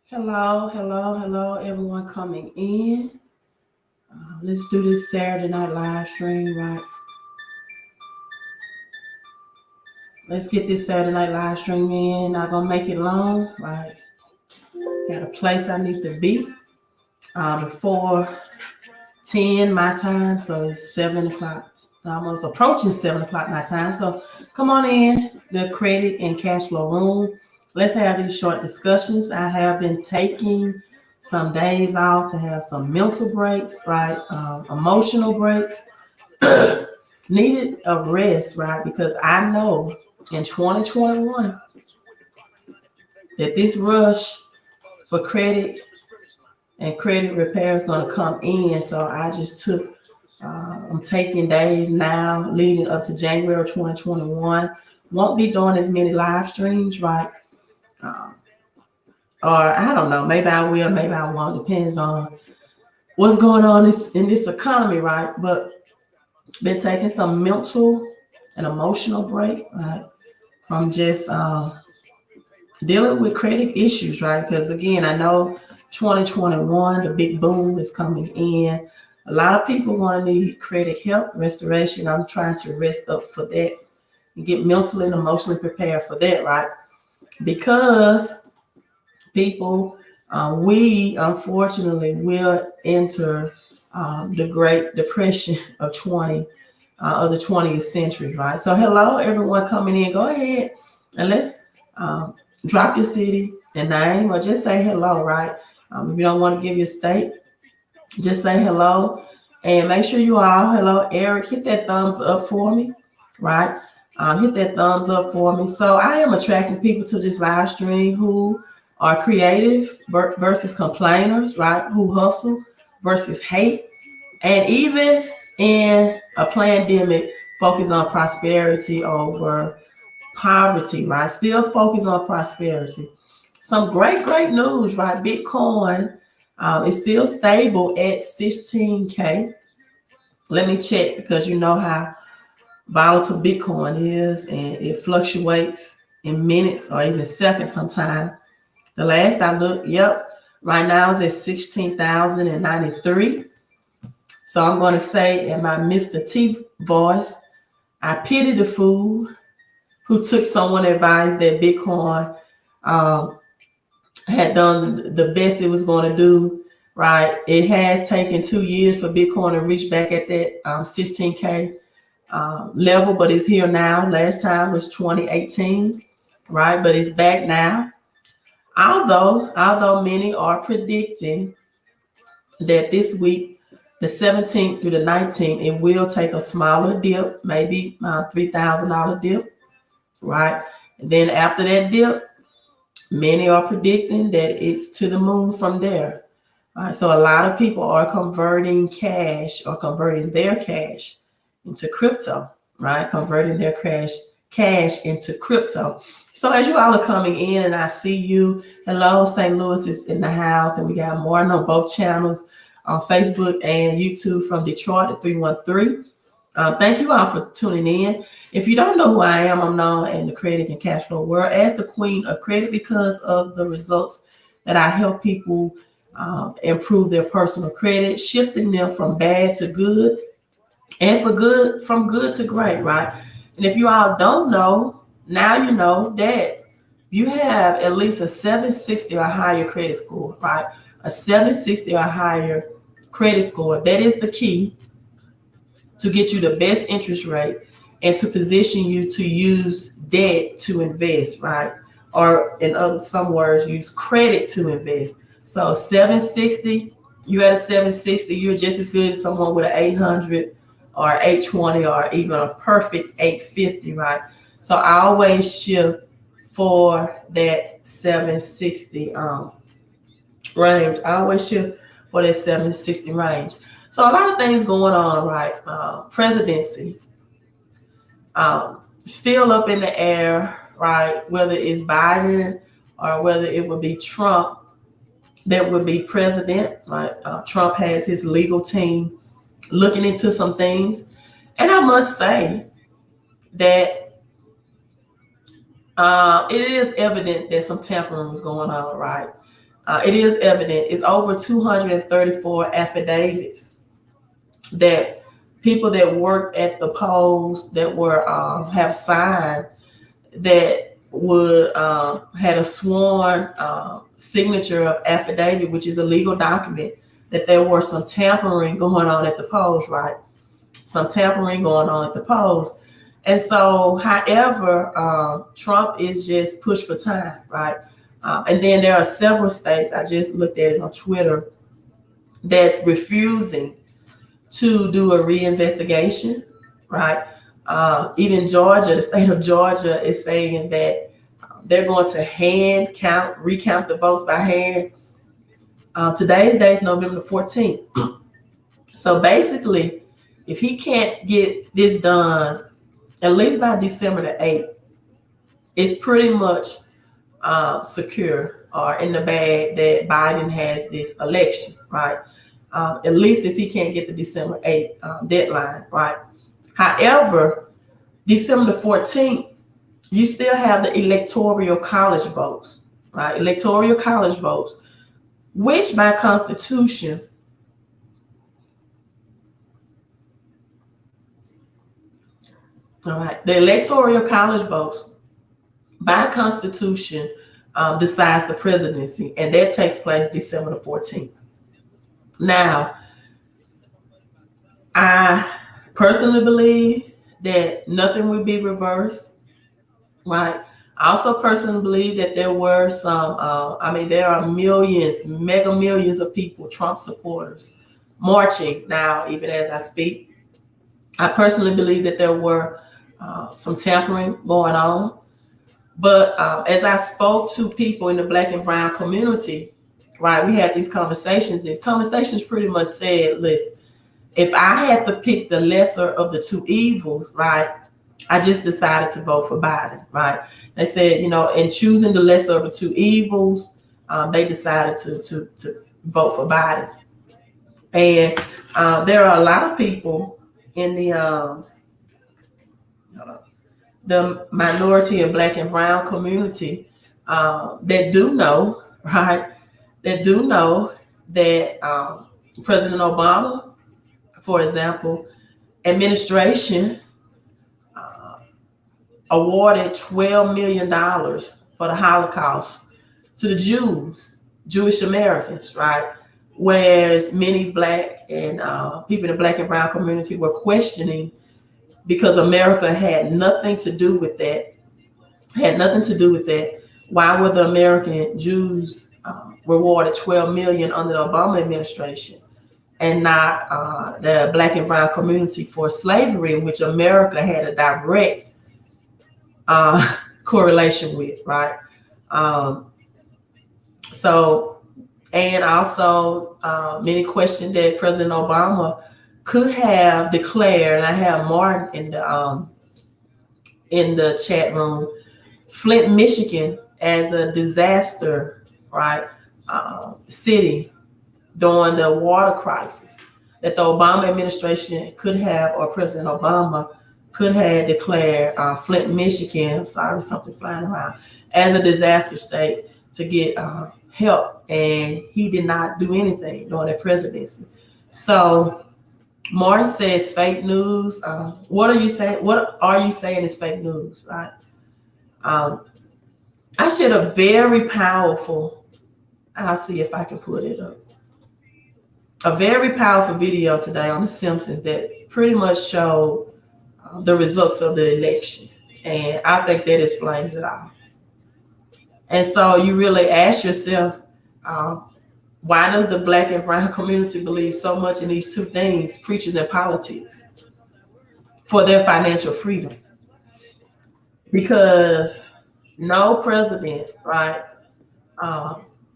Hello, everyone coming in. Let's do this Saturday night live stream, right? Let's get this Saturday night live stream in. Not gonna make it long, right? Got a place I need to be before 10 my time, so it's 7 o'clock, almost approaching 7 o'clock my time. So come on in the credit and cash flow room. Let's have these short discussions. I have been taking some days off to have some mental breaks, right? Emotional breaks, needed a rest, right? Because I know in 2021 that this rush for credit and credit repair is going to come in. So I just took, I'm taking days now leading up to January 2021. Won't be doing as many live streams, right? Um, or I don't know, maybe I will, maybe I won't. Depends on what's going on in this economy, right? But been taking some mental and emotional break, right? From just dealing with credit issues, right? Because again, I know 2021, the big boom is coming in. A lot of people want to need credit help, restoration. I'm trying to rest up for that and get mentally and emotionally prepared for that, right? Because people, we unfortunately will enter the Great Depression of the 20th century, right? So hello, everyone coming in. Go ahead and let's drop your city and name or just say hello, right? If you don't want to give your state, just say hello and make sure you all, hello, Eric, hit that thumbs up for me, right? Hit that thumbs up for me. So I am attracting people to this live stream who are creative versus complainers, right? Who hustle versus hate. And even in a pandemic, focus on prosperity over poverty, right? Still focus on prosperity. Some great news, right? Bitcoin is still stable at 16K. Let me check because you know how volatile Bitcoin is and it fluctuates in minutes or even seconds sometimes. The last I looked, yep, right now is at 16,093. So I'm going to say in my Mr. T voice, I pity the fool who took someone advised that Bitcoin had done the best it was going to do, right? It has taken 2 years for Bitcoin to reach back at that 16K level, but it's here now. Last time was 2018, right? But it's back now. Although many are predicting that this week, the 17th through the 19th, it will take a smaller dip, maybe $3,000 dip, right? And then after that dip, many are predicting that it's to the moon from there. All right, so a lot of people are converting cash or converting their cash into crypto, right? Converting their cash into crypto. So as you all are coming in and I see you, hello, St. Louis is in the house and we got more on both channels on Facebook and YouTube from Detroit at 313. Thank you all for tuning in. If you don't know who I am, I'm known in the credit and cash flow world as the queen of credit because of the results that I help people improve their personal credit, shifting them from bad to good and from good to great, right? And if you all don't know, now you know that you have at least a 760 or higher credit score, right? A 760 or higher credit score. That is the key to get you the best interest rate and to position you to use debt to invest, right? Or in other some words, use credit to invest. So 760, you at a 760, you're just as good as someone with an 800 or 820 or even a perfect 850, right? So I always shift for that 760 range. I always shift for that 760 range. So a lot of things going on, right? Presidency, still up in the air, right? Whether it's Biden or whether it would be Trump that would be president, right? Trump has his legal team looking into some things. And I must say that it is evident that some tampering was going on, right? it is evident. It's over 234 affidavits that people that worked at the polls that were have signed that would had a sworn signature of affidavit, which is a legal document, that there was some tampering going on at the polls, right? Some tampering going on at the polls. And so, however, Trump is just pushed for time, right? And then there are several states, I just looked at it on Twitter, that's refusing to do a reinvestigation, right? Even Georgia, the state of Georgia is saying that they're going to recount the votes by hand. Today's day is November 14th. So basically, if he can't get this done, at least by December the 8th, it's pretty much secure or in the bag that Biden has this election, right? At least if he can't get the December 8th deadline, right? However, December the 14th, you still have the electoral college votes, right? Electoral college votes, which by Constitution, all right, the electoral college votes by Constitution decides the presidency, and that takes place December the 14th. Now, I personally believe that nothing will be reversed, right? I also personally believe that there were some, there are millions, mega millions of people, Trump supporters, marching now, even as I speak. I personally believe that there were some tampering going on. But as I spoke to people in the Black and brown community, right, we had these conversations, and conversations pretty much said, listen, if I had to pick the lesser of the two evils, right, I just decided to vote for Biden, right? They said, in choosing the lesser of the two evils, they decided to vote for Biden. And there are a lot of people in the minority and Black and brown community that do know, right, that do know that President Obama, for example, administration awarded $12 million for the Holocaust to the Jewish Americans, right? Whereas many Black and people in the Black and brown community were questioning, because America had nothing to do with that. Why were the American Jews rewarded $12 million under the Obama administration, and not the Black and brown community for slavery, in which America had a direct correlation with, right? And also many questioned that President Obama could have declared, and I have Martin in the chat room, Flint, Michigan as a disaster, right, city during the water crisis, that the Obama administration could have, or President Obama could have declared Flint, Michigan, I'm sorry, something flying around, as a disaster state to get help. And he did not do anything during that presidency. So Martin says fake news. What are you saying? What are you saying is fake news, right? I shared a very powerful, I'll see if I can put it up, a very powerful video today on the Simpsons that pretty much showed the results of the election. And I think that explains it all. And so you really ask yourself, why does the Black and brown community believe so much in these two things, preachers and politics, for their financial freedom? Because no president, right,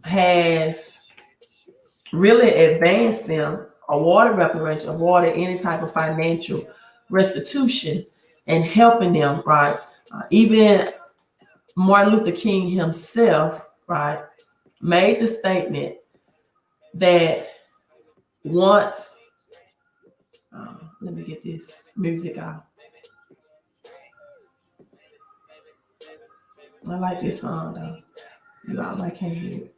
has really advanced them, awarded reparation, awarded any type of financial restitution, and helping them, right? Even Martin Luther King himself, right, made the statement that once, let me get this music out. I like this song though. You all might can't hear it.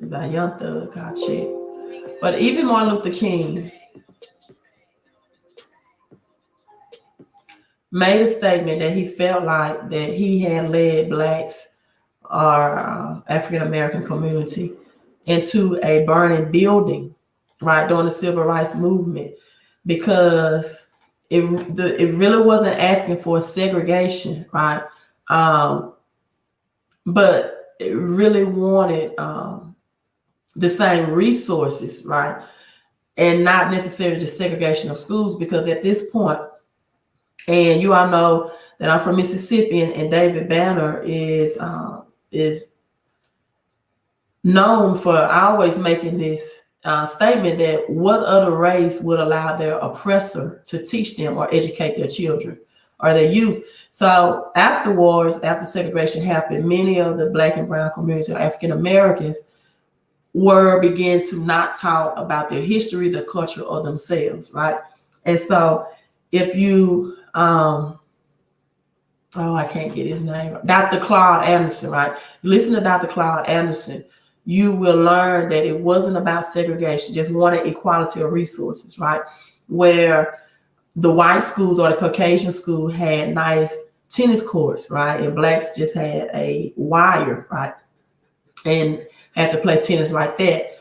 by Young Thug, I'll check. But even Martin Luther King made a statement that he felt like that he had led blacks or African American community into a burning building, right, during the civil rights movement, because it really wasn't asking for segregation, right? But it really wanted the same resources, right? And not necessarily the segregation of schools, because at this point, and you all know that I'm from Mississippi, and David Banner is known for always making this statement that what other race would allow their oppressor to teach them or educate their children or their youth. So afterwards, after segregation happened, many of the Black and brown communities, or African Americans, began to not talk about their history, their culture, or themselves, right? And so if you I can't get his name, Dr. Claude Anderson, right? You listen to Dr. Claude Anderson, you will learn that it wasn't about segregation, just wanting equality of resources, right? Where the white schools or the Caucasian school had nice tennis courts, right? And blacks just had a wire, right? And had to play tennis like that.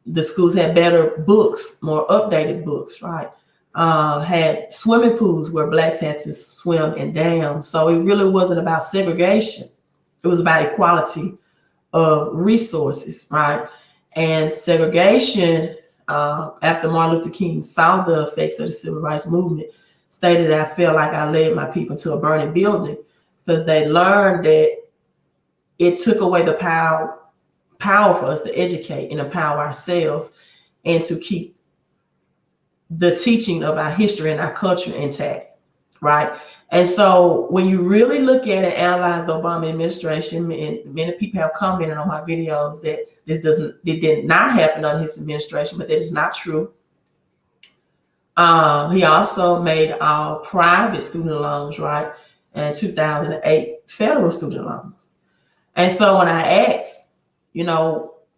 The schools had better books, more updated books, right? Had swimming pools where blacks had to swim in dams. So it really wasn't about segregation. It was about equality of resources, right? And segregation, after Martin Luther King saw the effects of the civil rights movement, stated, I feel like I led my people to a burning building, because they learned that it took away the power for us to educate and empower ourselves and to keep the teaching of our history and our culture intact, right? And so when you really look at and analyze the Obama administration, and many people have commented on my videos that it did not happen under his administration, but that is not true. He also made all private student loans, right? And 2008 federal student loans. And so when I asked,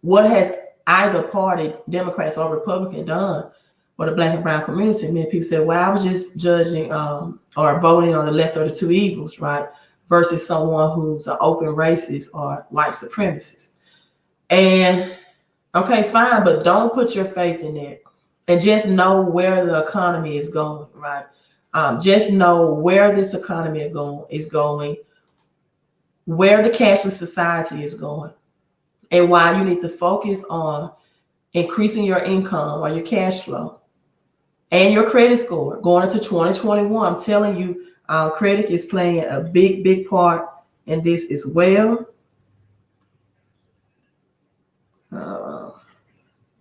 what has either party, Democrats or Republican, done for the Black and brown community, many people said, well, I was just judging or voting on the lesser of the two evils, right? Versus someone who's an open racist or white supremacist. And okay, fine, but don't put your faith in that. And just know where the economy is going, right? Just know where this economy is going, where the cashless society is going, and why you need to focus on increasing your income or your cash flow and your credit score going into 2021. I'm telling you, credit is playing a big, big part in this as well.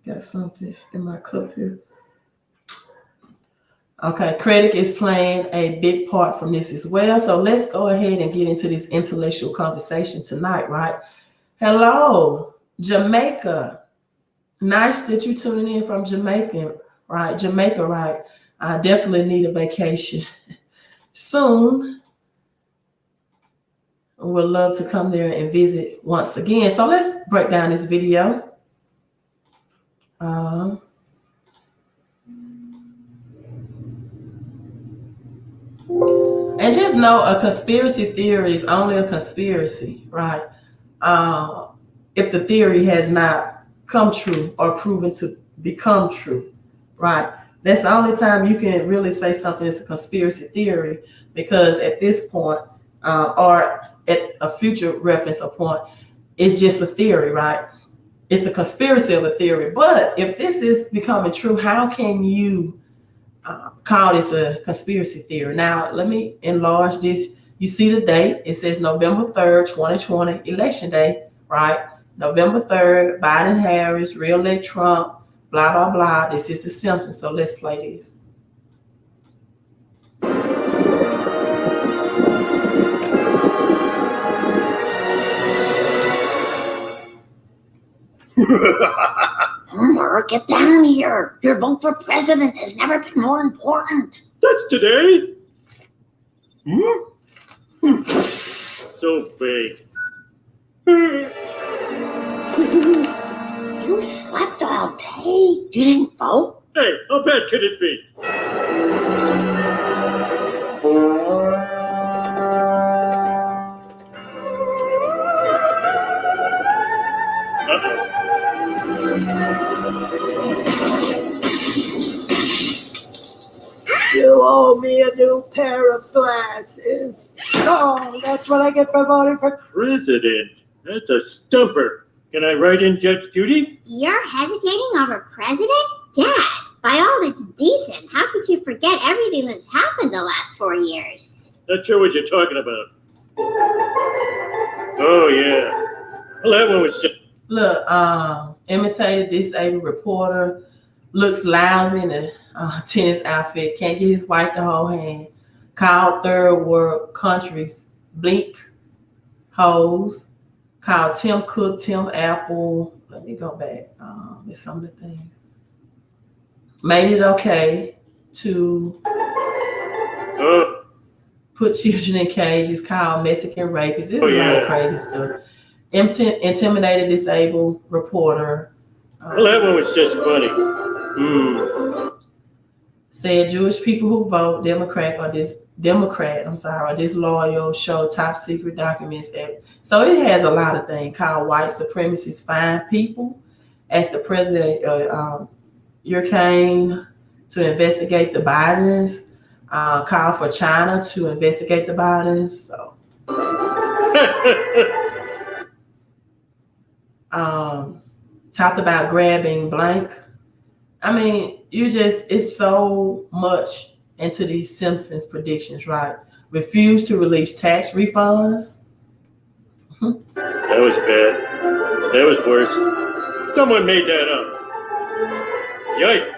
Got something in my cup here. Okay, credit is playing a big part from this as well. So let's go ahead and get into this intellectual conversation tonight, right? Hello, Jamaica. Nice that you're tuning in from Jamaica, right? Jamaica, right? I definitely need a vacation soon. Would love to come there and visit once again. So let's break down this video. And just know a conspiracy theory is only a conspiracy, right? If the theory has not come true or proven to become true, right? That's the only time you can really say something is a conspiracy theory, because at this point, or at a future reference or point, it's just a theory, right? It's a conspiracy of a theory. But if this is becoming true, how can you call this a conspiracy theory? Now, let me enlarge this. You see the date. It says November 3rd, 2020, election day, right? November 3rd, Biden-Harris, re-elect Trump, blah, blah, blah. This is the Simpsons. So let's play this. Homer, get down here. Your vote for president has never been more important. That's today. So fake. You slept all day. You didn't vote? Hey, how bad could it be? You owe me a new pair of glasses. Oh, that's what I get for voting for President? That's a stumper. Can I write in Judge Judy? You're hesitating over president? Dad, by all that's decent, how could you forget everything that's happened the last 4 years? Not sure what you're talking about. Oh, yeah. Well, that one was just... Look, imitated disabled reporter, looks lousy in a tennis outfit, can't get his wife to hold hand, called third world countries bleak hoes, called Tim Cook, Tim Apple. Let me go back. There's some of the things. Made it okay to put children in cages, called Mexican rapists. It's a lot of crazy stuff. Intimidated disabled reporter. Well, that one was just funny. Said Jewish people who vote Democrat or disloyal, show top secret documents. So it has a lot of things. Called white supremacists fine people. Asked the president Ukraine to investigate the Bidens. Called for China to investigate the Bidens. So. Talked about grabbing blank. I mean, it's so much into these Simpsons predictions, right? Refuse to release tax refunds. That was bad. That was worse. Someone made that up. Yikes.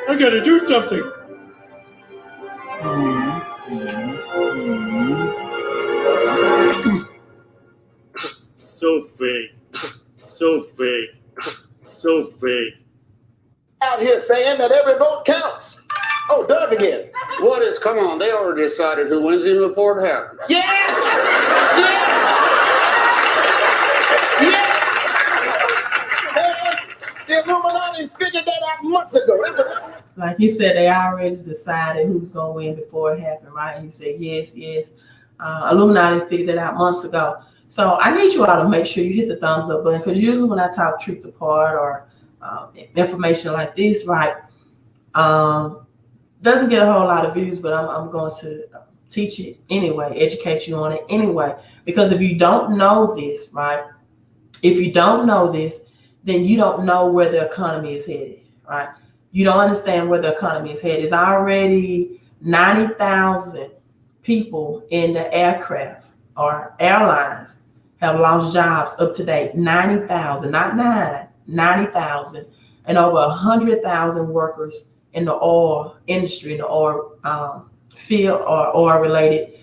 I gotta do something. So vague. So vague. So vague. Out here saying that every vote counts. Oh, Doug again. What is? Come on, they already decided who wins in the report happens. Yes! Yes! Yes! The Illuminati figured that out months ago. Like he said, they already decided who's going to win before it happened, right? He said, yes. Illuminati figured that out months ago. So I need you all to make sure you hit the thumbs up button, because usually when I talk truth apart or information like this, right, doesn't get a whole lot of views, but I'm going to teach it anyway, educate you on it anyway. Because if you don't know this, right, if you don't know this, then you don't know where the economy is headed, right? You don't understand where the economy is headed. It's already 90,000 people in the aircraft or airlines have lost jobs up to date. 90,000, not 90,000, and over 100,000 workers in the oil industry, in the oil field or oil-related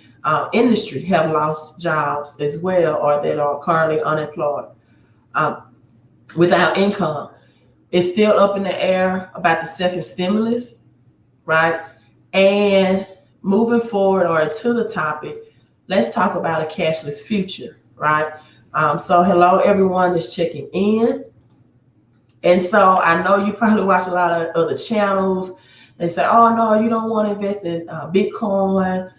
industry have lost jobs as well, or that are currently unemployed without income. It's still up in the air about the second stimulus, right? And moving forward or to the topic, let's talk about a cashless future, right? So hello, everyone that's checking in. And so I know you probably watch a lot of other channels. They say, oh, no, you don't want to invest in Bitcoin.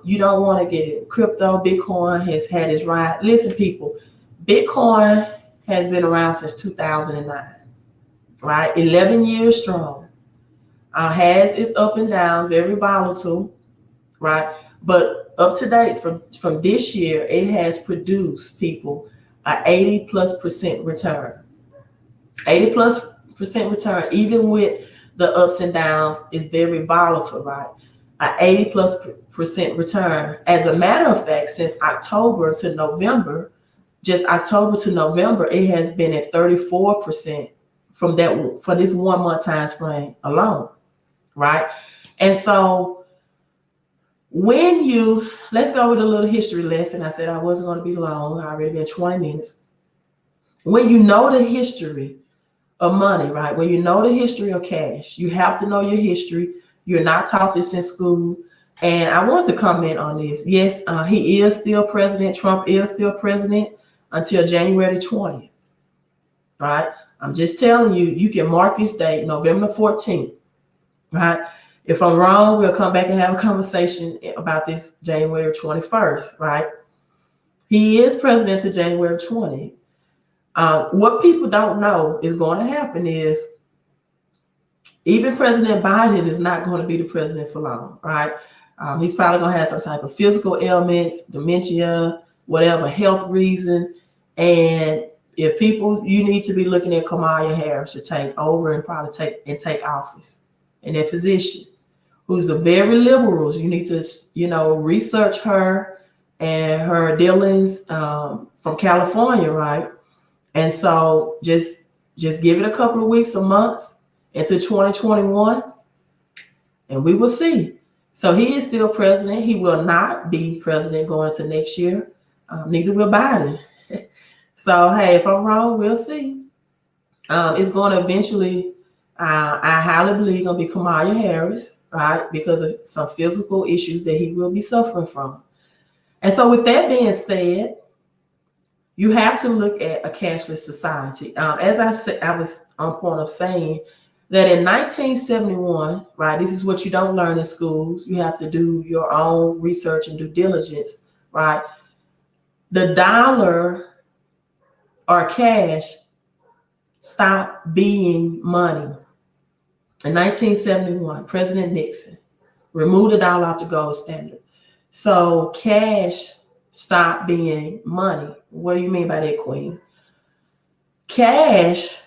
You don't want to get in crypto. Bitcoin has had its ride. Listen, people, Bitcoin has been around since 2009, right? 11 years strong. Has its up and down, very volatile, right? But up to date from this year, it has produced, people, an 80+% return. 80+% return, even with the ups and downs, is very volatile, right? An 80+% return. As a matter of fact, since October to November, just October to November, it has been at 34% for this 1 month time frame alone, right? And so let's go with a little history lesson. I said I wasn't going to be long. I already been 20 minutes. When you know the history of money, right? When you know the history of cash, you have to know your history. You're not taught this in school. And I want to comment on this. Yes, he is still president. Trump is still president until January 20th. right? I'm just telling you, you can mark this date, November 14th, right? If I'm wrong, we'll come back and have a conversation about this January 21st, right? He is president to January 20th. What people don't know is going to happen is even President Biden is not going to be the president for long, right? He's probably going to have some type of physical ailments, dementia, whatever, health reason. And if people, you need to be looking at Kamala Harris to take over and probably take office in that position. Who's a very liberal. You need to, research her and her dealings from California, right? And so just give it a couple of weeks or months into 2021, and we will see. So he is still president. He will not be president going to next year. Neither will Biden. So, hey, if I'm wrong, we'll see. It's going to eventually, I highly believe, going to be Kamala Harris, right? Because of some physical issues that he will be suffering from. And so with that being said, you have to look at a cashless society. As I said, I was on point of saying that in 1971, right, this is what you don't learn in schools. You have to do your own research and due diligence, right? The dollar or cash stopped being money. In 1971, President Nixon removed the dollar off the gold standard. So cash stopped being money. What do you mean by that, Queen? Cash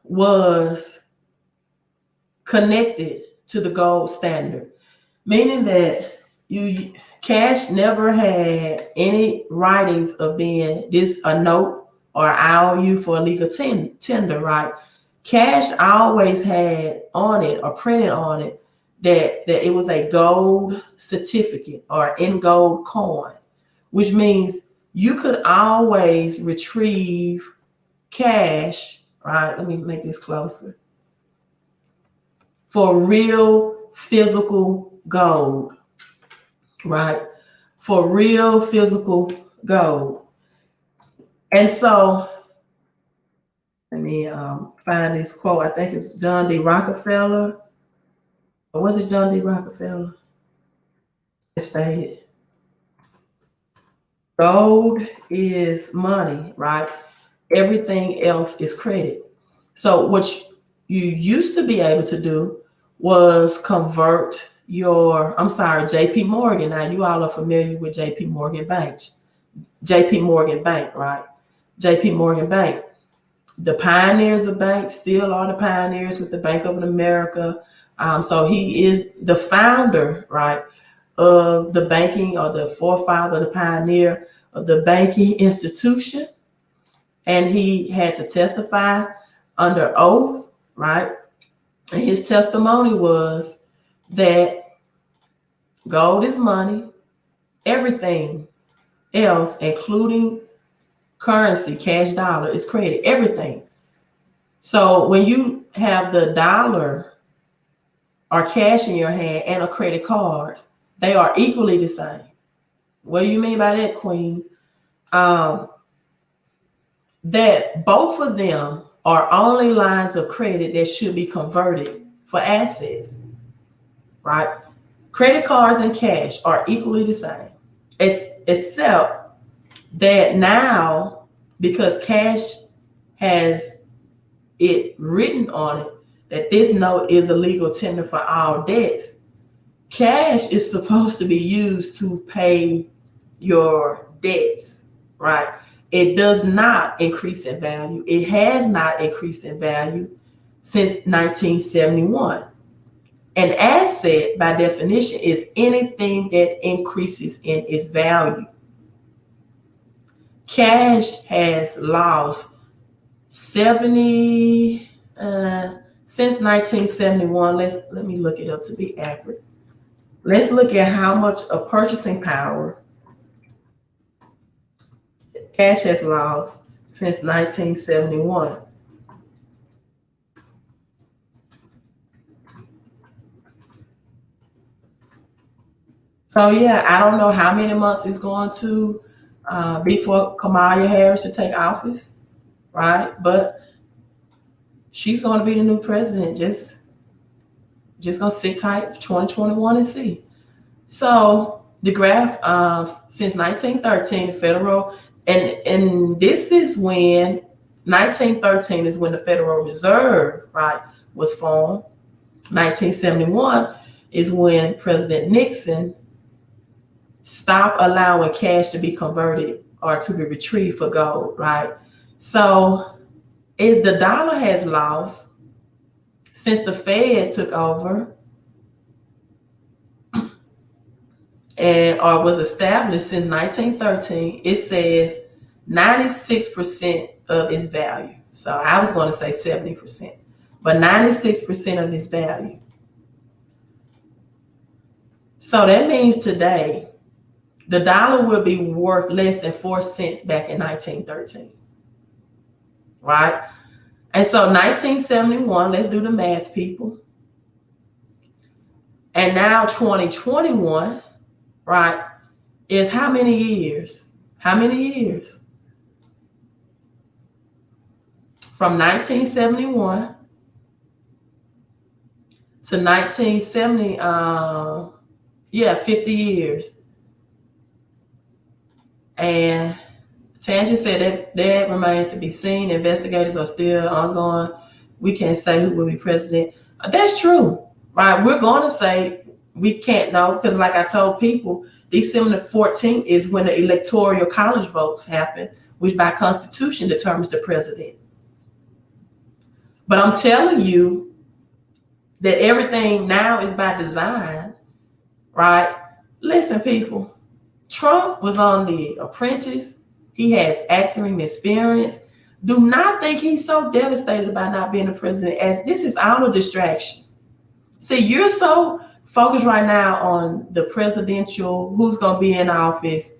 was connected to the gold standard, meaning that cash never had any writings of being this a note or IOU for a legal tender, right? Cash always had on it or printed on it that it was a gold certificate or in gold coin, which means you could always retrieve cash, right? Let me make this closer. For real physical gold, right? For real physical gold. And so, let me find this quote. I think it's John D. Rockefeller. Or was it John D. Rockefeller? It stated, gold is money, right? Everything else is credit. So what you used to be able to do was convert JP Morgan. Now you all are familiar with JP Morgan Bank, right? JP Morgan Bank. The pioneers of banks still are the pioneers with the Bank of America. So he is the founder, right, of the banking, or the forefather, the pioneer of the banking institution. And he had to testify under oath, right? And his testimony was that gold is money, everything else, including currency, cash dollar, is credit, everything. So when you have the dollar or cash in your hand and a credit card, they are equally the same. What do you mean by that, Queen? That both of them are only lines of credit that should be converted for assets, right? Credit cards and cash are equally the same, except that now, because cash has it written on it that this note is a legal tender for all debts, cash is supposed to be used to pay your debts, right? It does not increase in value. It has not increased in value since 1971. An asset, by definition, is anything that increases in its value. Cash has lost 70 since 1971. Let me look it up to be accurate. Let's look at how much of purchasing power cash has lost since 1971. So yeah, I don't know how many months it's going to be for Kamala Harris to take office, right? But she's going to be the new president. Just going to sit tight for 2021 and see. So the graph, since 1913, the federal, and this is when 1913 is when the Federal Reserve, right, was formed. 1971 is when President Nixon stopped allowing cash to be converted or to be retrieved for gold, right? So is the dollar has lost since the Feds took over and or was established since 1913. It says 96% of its value. So I was going to say 70%, but 96% of its value. So that means today the dollar will be worth less than 4 cents back in 1913, right? And so 1971, let's do the math, people. And now 2021, right, is how many years? How many years? From 1971 to 1970, 50 years. And Tangent said that remains to be seen. Investigators are still ongoing. We can't say who will be president. That's true, right? We're going to say we can't know because, like I told people, December 14th is when the electoral college votes happen, which by Constitution determines the president. But I'm telling you that everything now is by design, right? Listen, people, Trump was on The Apprentice. He has acting experience. Do not think he's so devastated about not being the president, as this is all a distraction. See, you're so focused right now on the presidential, who's going to be in office,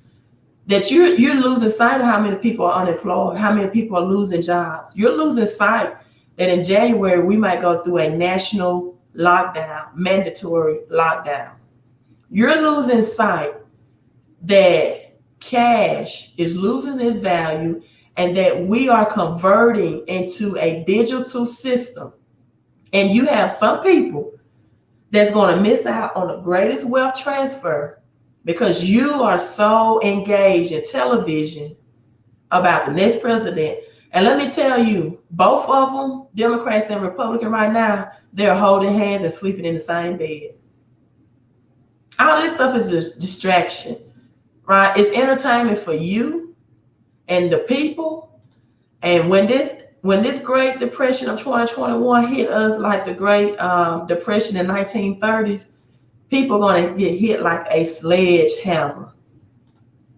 that you're losing sight of how many people are unemployed, how many people are losing jobs. You're losing sight that in January, we might go through a national lockdown, mandatory lockdown. You're losing sight that cash is losing its value and that we are converting into a digital system. And you have some people that's going to miss out on the greatest wealth transfer because you are so engaged in television about the next president. And let me tell you, both of them, Democrats and Republicans right now, they're holding hands and sleeping in the same bed. All this stuff is a distraction, right? It's entertainment for you and the people. And when this Great Depression of 2021 hit us like the Great Depression in 1930s, people are going to get hit like a sledgehammer.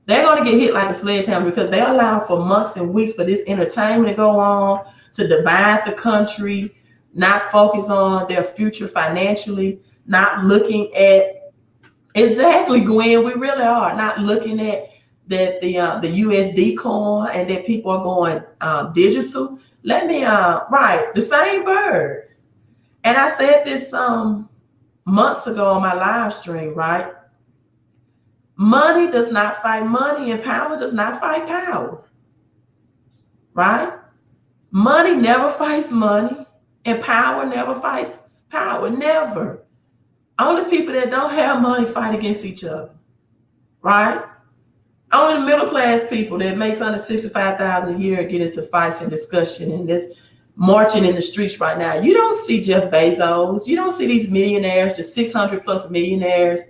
They're going to get hit like a sledgehammer because they allow for months and weeks for this entertainment to go on, to divide the country, not focus on their future financially, not looking at exactly, Gwen, we really are not looking at that the USD coin and that people are going digital. Let me right, the same bird. And I said this months ago on my live stream, right? Money does not fight money and power does not fight power, right? Money never fights money and power never fights power, never. Only people that don't have money fight against each other, right? Only the middle class people that makes under $65,000 a year get into fights and discussion and this marching in the streets right now. You don't see Jeff Bezos. You don't see these millionaires, the 600 plus millionaires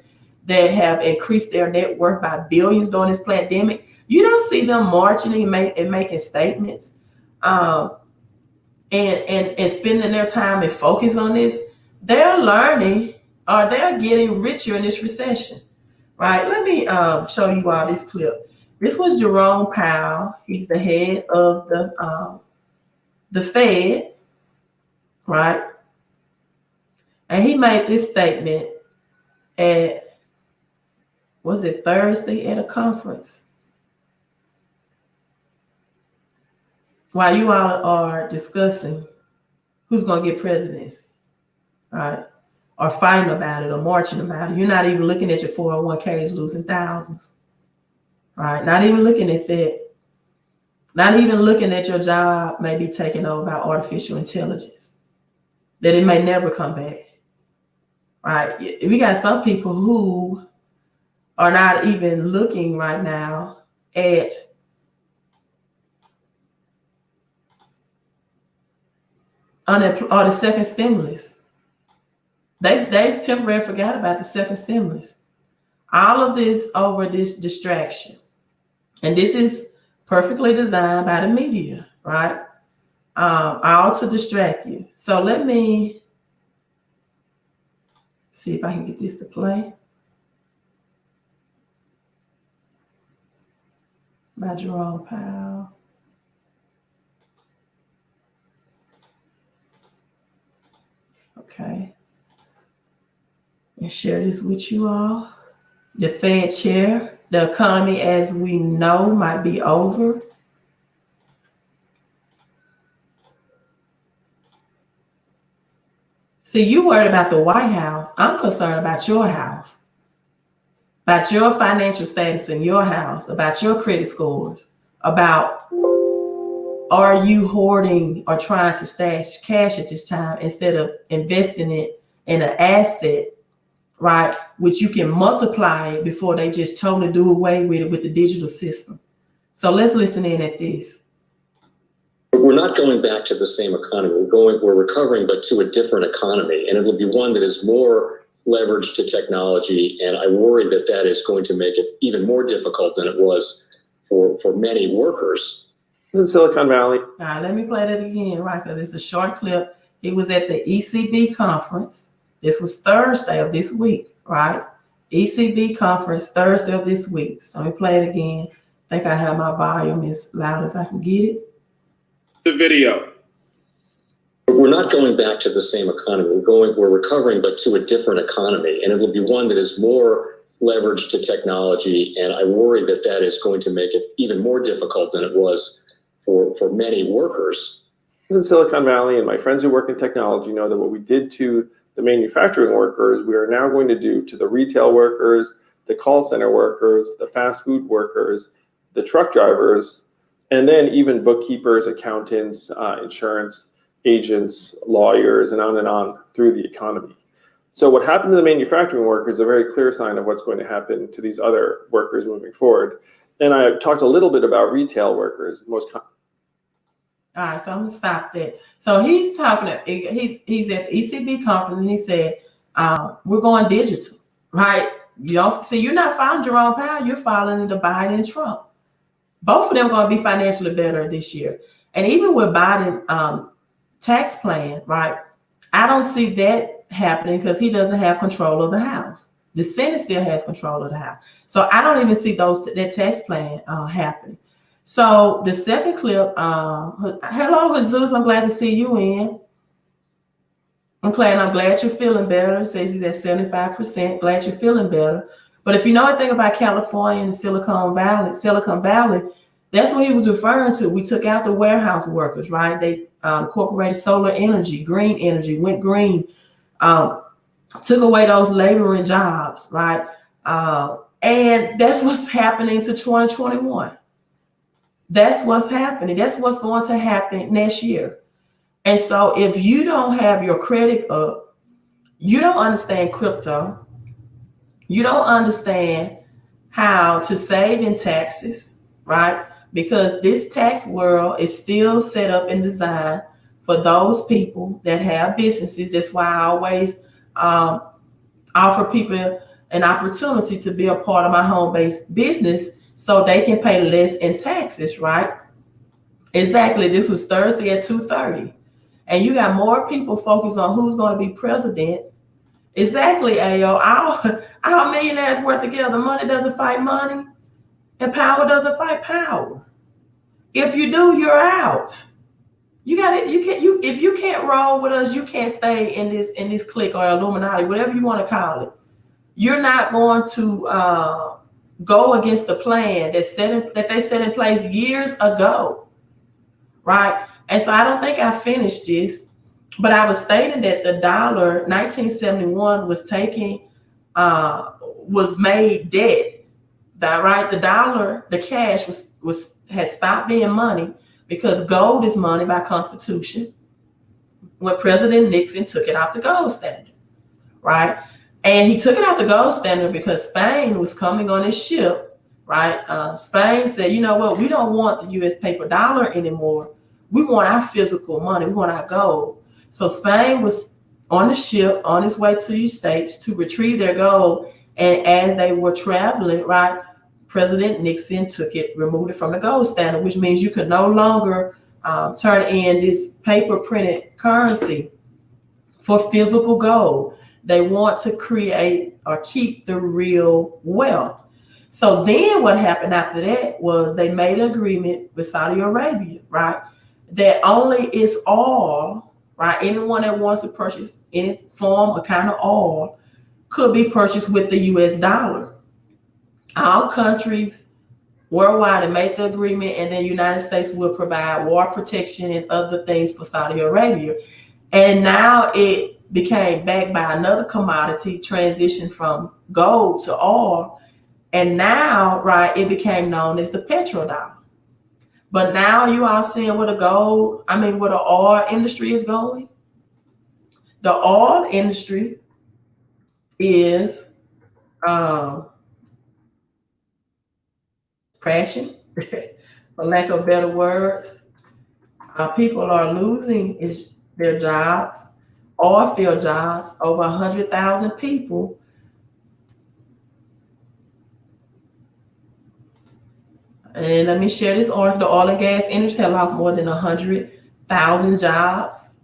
that have increased their net worth by billions during this pandemic. You don't see them marching and making statements and spending their time and focus on this. They're learning or they're getting richer in this recession, right? Let me show you all this clip. This was Jerome Powell. He's the head of the Fed, right? And he made this statement at, was it Thursday at a conference? While you all are discussing who's going to get presidency, right? Or fighting about it or marching about it. You're not even looking at your 401ks losing thousands, right? Not even looking at that. Not even looking at your job may be taken over by artificial intelligence, that it may never come back, right? We got some people who are not even looking right now at or the second stimulus. They've temporarily forgot about the second stimulus. All of this over this distraction. And this is perfectly designed by the media, right? All to distract you. So let me see if I can get this to play. By Jerome Powell. Okay. And share this with you all. The Fed chair, the economy as we know might be over. See, you worried about the White House. I'm concerned about your house, about your financial status in your house, about your credit scores, about are you hoarding or trying to stash cash at this time instead of investing it in an asset, right, which you can multiply it before they just totally do away with it with the digital system. So let's listen in at this. We're not going back to the same economy. We're recovering, but to a different economy, and it will be one that is more leveraged to technology. And I worry that that is going to make it even more difficult than it was for many workers. In Silicon Valley. All right, let me play that again, right? Because it's a short clip. It was at the ECB conference. This was Thursday of this week, right? ECB conference, Thursday of this week. So let me play it again. I think I have my volume as loud as I can get it. The video. We're not going back to the same economy. We're recovering, but to a different economy, and it will be one that is more leveraged to technology. And I worry that that is going to make it even more difficult than it was for many workers. In Silicon Valley, and my friends who work in technology know that what we did to the manufacturing workers, we are now going to do to the retail workers, the call center workers, the fast food workers, the truck drivers, and then even bookkeepers, accountants, insurance agents, lawyers, and on through the economy. So what happened to the manufacturing workers is a very clear sign of what's going to happen to these other workers moving forward. And I talked a little bit about retail workers. All right, so I'm gonna stop that. So he's talking. He's at the ECB conference, and he said, "We're going digital, right? You know, see, you're not following Jerome Powell. You're following the Biden and Trump. Both of them are going to be financially better this year. And even with Biden tax plan, right? I don't see that happening because he doesn't have control of the House. The Senate still has control of the House. So I don't even see that tax plan happening. So the second clip, hello, Jesus, I'm glad to see you in. I'm glad you're feeling better. It says he's at 75%. Glad you're feeling better. But if you know anything about California and Silicon Valley, that's what he was referring to. We took out the warehouse workers, right? They incorporated solar energy, green energy, went green, took away those laboring jobs, right? And that's what's happening to 2021. That's what's happening. That's what's going to happen next year. And so if you don't have your credit up, you don't understand crypto, you don't understand how to save in taxes, right? Because this tax world is still set up and designed for those people that have businesses. That's why I always offer people an opportunity to be a part of my home-based business so they can pay less in taxes, right? Exactly. This was Thursday at 2:30. And you got more people focused on who's going to be president. Exactly, Ayo. Our millionaires work together. Money doesn't fight money, and power doesn't fight power. If you do, you're out. You got it. If you can't roll with us, you can't stay in this clique or Illuminati, whatever you want to call it. You're not going to go against the plan that they set in place years ago, right? And so I don't think I finished this, but I was stating that the dollar 1971 was made dead. That right, the dollar, the cash has stopped being money because gold is money by Constitution when President Nixon took it off the gold standard, right? And he took it off the gold standard because Spain was coming on his ship, right? Spain said, you know what, we don't want the US paper dollar anymore. We want our physical money, we want our gold. So Spain was on the ship on its way to the States to retrieve their gold. And as they were traveling, right, President Nixon took it, removed it from the gold standard, which means you could no longer turn in this paper printed currency for physical gold. They want to create or keep the real wealth. So then what happened after that was they made an agreement with Saudi Arabia, right? That only is oil, right? Anyone that wants to purchase any form or kind of oil could be purchased with the US dollar. All countries worldwide have made the agreement, and then the United States will provide war protection and other things for Saudi Arabia. And now it became backed by another commodity, transitioned from gold to oil. And now, right, it became known as the petrodollar. But now you are seeing where the oil industry is going. The oil industry is crashing, for lack of better words. People are losing their jobs, oil field jobs, over 100,000 people. And let me share this article. The oil and gas industry has lost more than 100,000 jobs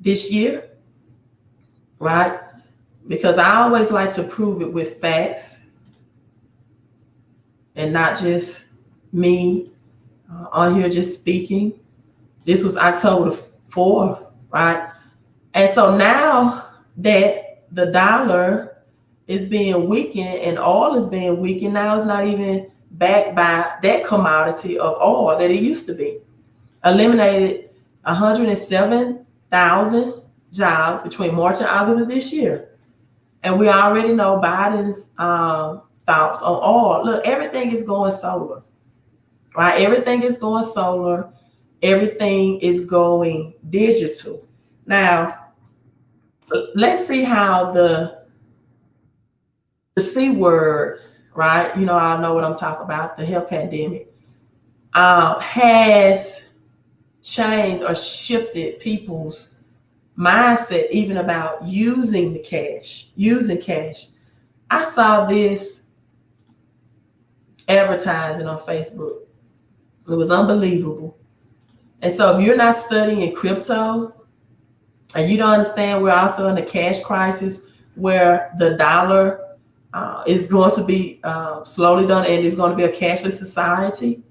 this year, right? Because I always like to prove it with facts and not just me on here just speaking. This was October 4th, right? And so now that the dollar is being weakened and oil is being weakened, now it's not even backed by that commodity of oil that it used to be. Eliminated 107,000 jobs between March and August of this year. And we already know Biden's thoughts on oil. Look, everything is going solar, right? Everything is going solar. Everything is going digital. Now, let's see how the C word, right? You know, I know what I'm talking about, the health pandemic, has changed or shifted people's mindset, even about using cash. I saw this advertising on Facebook. It was unbelievable. And so if you're not studying crypto and you don't understand, we're also in a cash crisis where the dollar is going to be slowly done, and it's going to be a cashless society.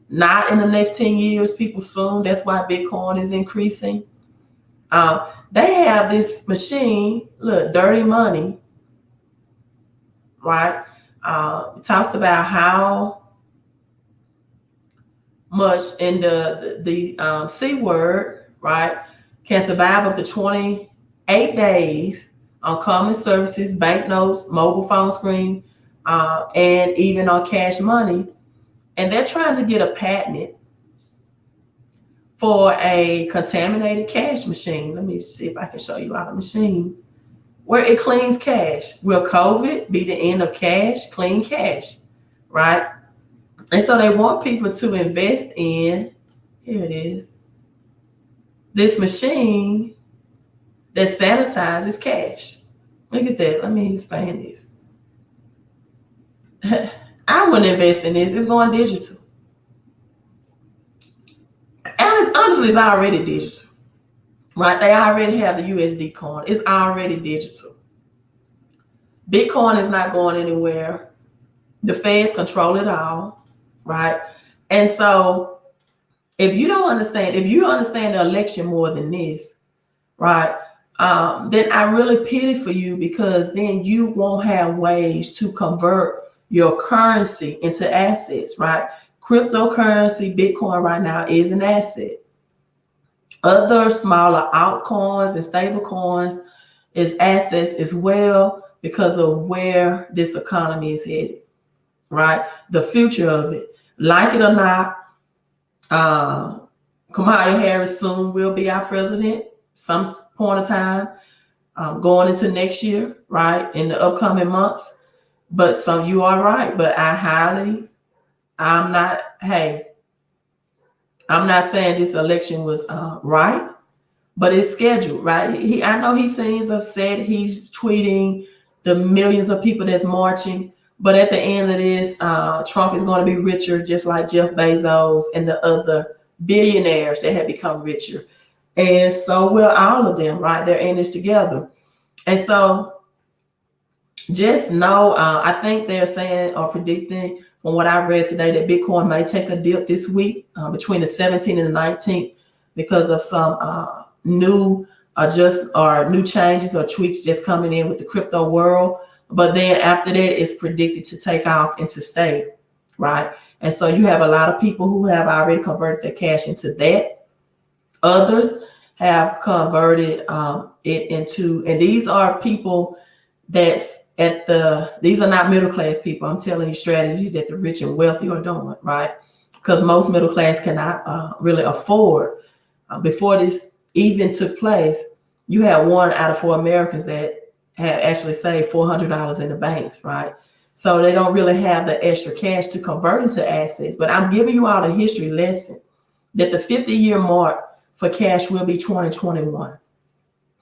Not in the next 10 years, people soon. That's why Bitcoin is increasing. They have this machine, look, dirty money, right? It talks about how much in the C word, right, can survive up to 28 days on common services, banknotes, mobile phone screen, and even on cash money. And they're trying to get a patent for a contaminated cash machine. Let me see if I can show you our machine where it cleans cash. Will COVID be the end of cash? Clean cash, right? And so they want people to invest in, here it is, this machine that sanitizes cash. Look at that. Let me expand this. I wouldn't invest in this. It's going digital. And honestly, it's already digital, right? They already have the USD coin. It's already digital. Bitcoin is not going anywhere. The feds control it all, right? And so if you understand the election more than this, right, then I really pity for you, because then you won't have ways to convert your currency into assets, right? Cryptocurrency, Bitcoin right now is an asset. Other smaller altcoins and stable coins is assets as well, because of where this economy is headed. right? The future of it. Like it or not, Kamala Harris soon will be our president, some point of time, going into next year, right? In the upcoming months. But you are right. But I'm not saying this election was right, but it's scheduled, right? I know he seems upset. He's tweeting the millions of people that's marching. But at the end of this, Trump is going to be richer, just like Jeff Bezos and the other billionaires that have become richer. And so will all of them, right? They're in this together. And so just know, I think they're saying or predicting from what I read today that Bitcoin may take a dip this week between the 17th and the 19th because of some new changes or tweaks just coming in with the crypto world. But then after that, it's predicted to take off and to stay, right? And so you have a lot of people who have already converted their cash into that. Others have converted it into, and these are people these are not middle class people. I'm telling you strategies that the rich and wealthy are doing, right? Because most middle class cannot really afford. Before this even took place, you had 1 out of 4 Americans that have actually saved $400 in the banks, right? So they don't really have the extra cash to convert into assets. But I'm giving you all a history lesson that the 50-year mark for cash will be 2021.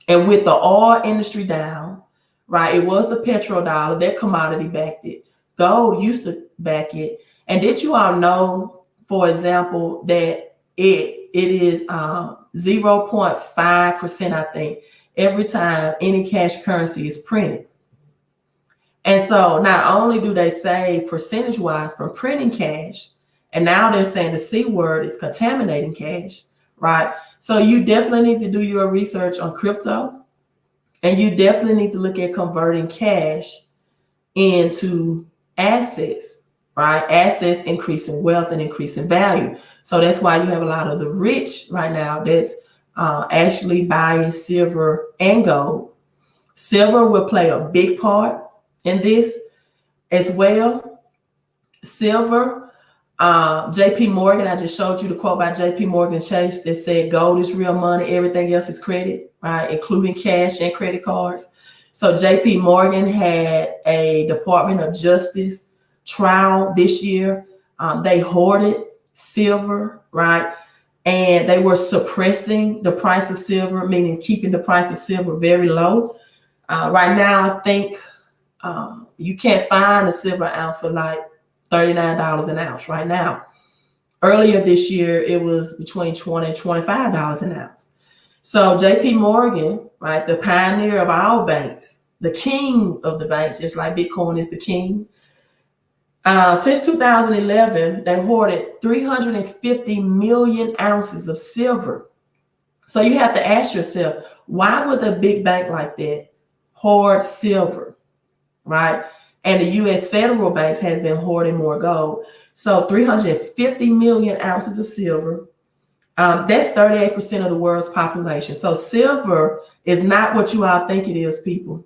And with the oil industry down, right? It was the petrodollar, that commodity backed it. Gold used to back it. And did you all know, for example, that it is 0.5%, I think, every time any cash currency is printed. And so not only do they save percentage-wise from printing cash, and now they're saying the C word is contaminating cash, right? So you definitely need to do your research on crypto, and you definitely need to look at converting cash into assets, right? Assets increasing wealth and increasing value. So that's why you have a lot of the rich right now that's actually buying silver and gold. Silver will play a big part in this as well. Silver, JP Morgan, I just showed you the quote by JP Morgan Chase that said gold is real money, everything else is credit, right? Including cash and credit cards. So JP Morgan had a Department of Justice trial this year. They hoarded silver, right? And they were suppressing the price of silver, meaning keeping the price of silver very low. Right now, I think you can't find a silver ounce for like $39 an ounce right now. Earlier this year, it was between $20 and $25 an ounce. So JP Morgan, right, the pioneer of all banks, the king of the banks, just like Bitcoin is the king. Since 2011, they hoarded 350 million ounces of silver. So you have to ask yourself, why would a big bank like that hoard silver, right? And the U.S. federal banks has been hoarding more gold. So 350 million ounces of silver, that's 38% of the world's population. So silver is not what you all think it is, people.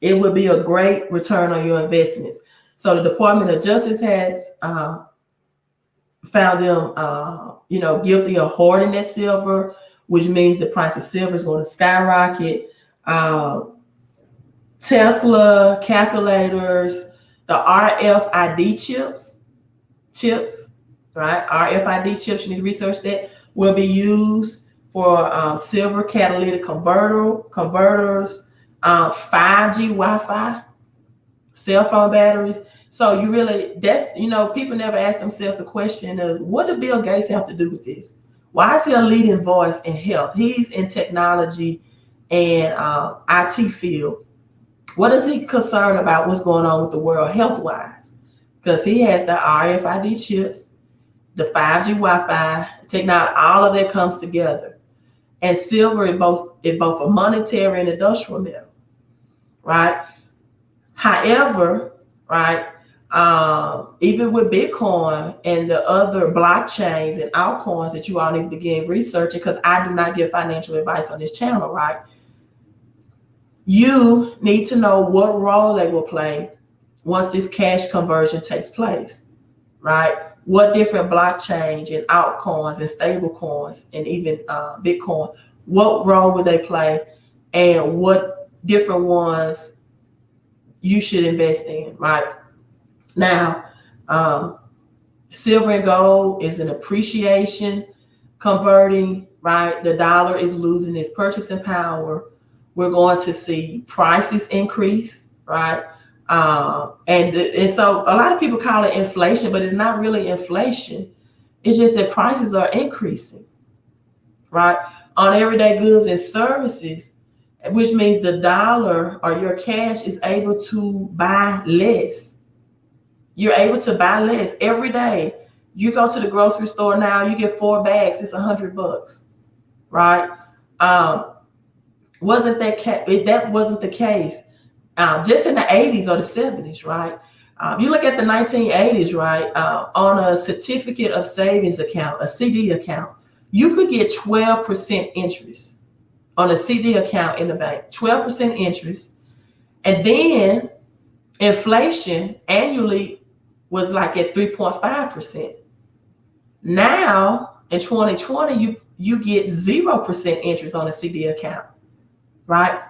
It would be a great return on your investments. So the Department of Justice has found them, guilty of hoarding that silver, which means the price of silver is going to skyrocket. Tesla calculators, the RFID chips, right? RFID chips, you need to research that, will be used for silver catalytic converters, 5G Wi-Fi, cell phone batteries. So people never ask themselves the question of what do Bill Gates have to do with this? Why is he a leading voice in health? He's in technology and IT field. What is he concerned about what's going on with the world health-wise? Because he has the RFID chips, the 5G Wi-Fi, technology, all of that comes together. And silver is both a monetary and industrial metal, right? However, right, even with Bitcoin and the other blockchains and altcoins that you all need to begin researching, because I do not give financial advice on this channel, right? You need to know what role they will play once this cash conversion takes place, right? What different blockchains and altcoins and stable coins and even Bitcoin, what role would they play, and what different ones you should invest in, right? Now, silver and gold is an appreciation converting, right? The dollar is losing its purchasing power. We're going to see prices increase, right? And so a lot of people call it inflation, but it's not really inflation. It's just that prices are increasing, right? On everyday goods and services, which means the dollar or your cash is able to buy less. You're able to buy less every day. You go to the grocery store now, you get 4 bags, it's $100, right? That wasn't the case just in the 80s or the 70s, right? You look at the 1980s, right? On a certificate of savings account, a CD account, you could get 12% interest on a CD account in the bank, 12% interest. And then inflation annually was like at 3.5%. Now in 2020, you get 0% interest on a CD account, right?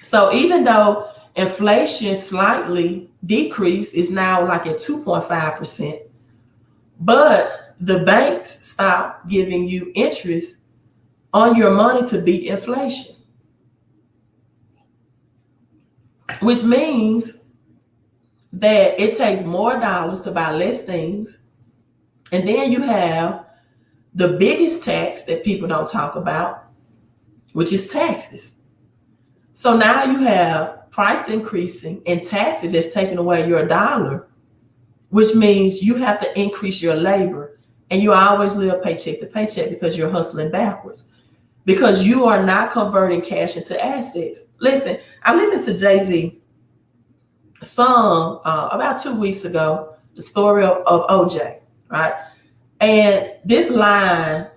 So even though inflation slightly decreased, is now like at 2.5%, but the banks stopped giving you interest on your money to beat inflation, which means that it takes more dollars to buy less things. And then you have the biggest tax that people don't talk about, which is taxes. So now you have price increasing and taxes that's taking away your dollar, which means you have to increase your labor, and you always live paycheck to paycheck because you're hustling backwards, because you are not converting cash into assets. Listen, I listened to Jay-Z song about 2 weeks ago, the story of OJ, right? And this line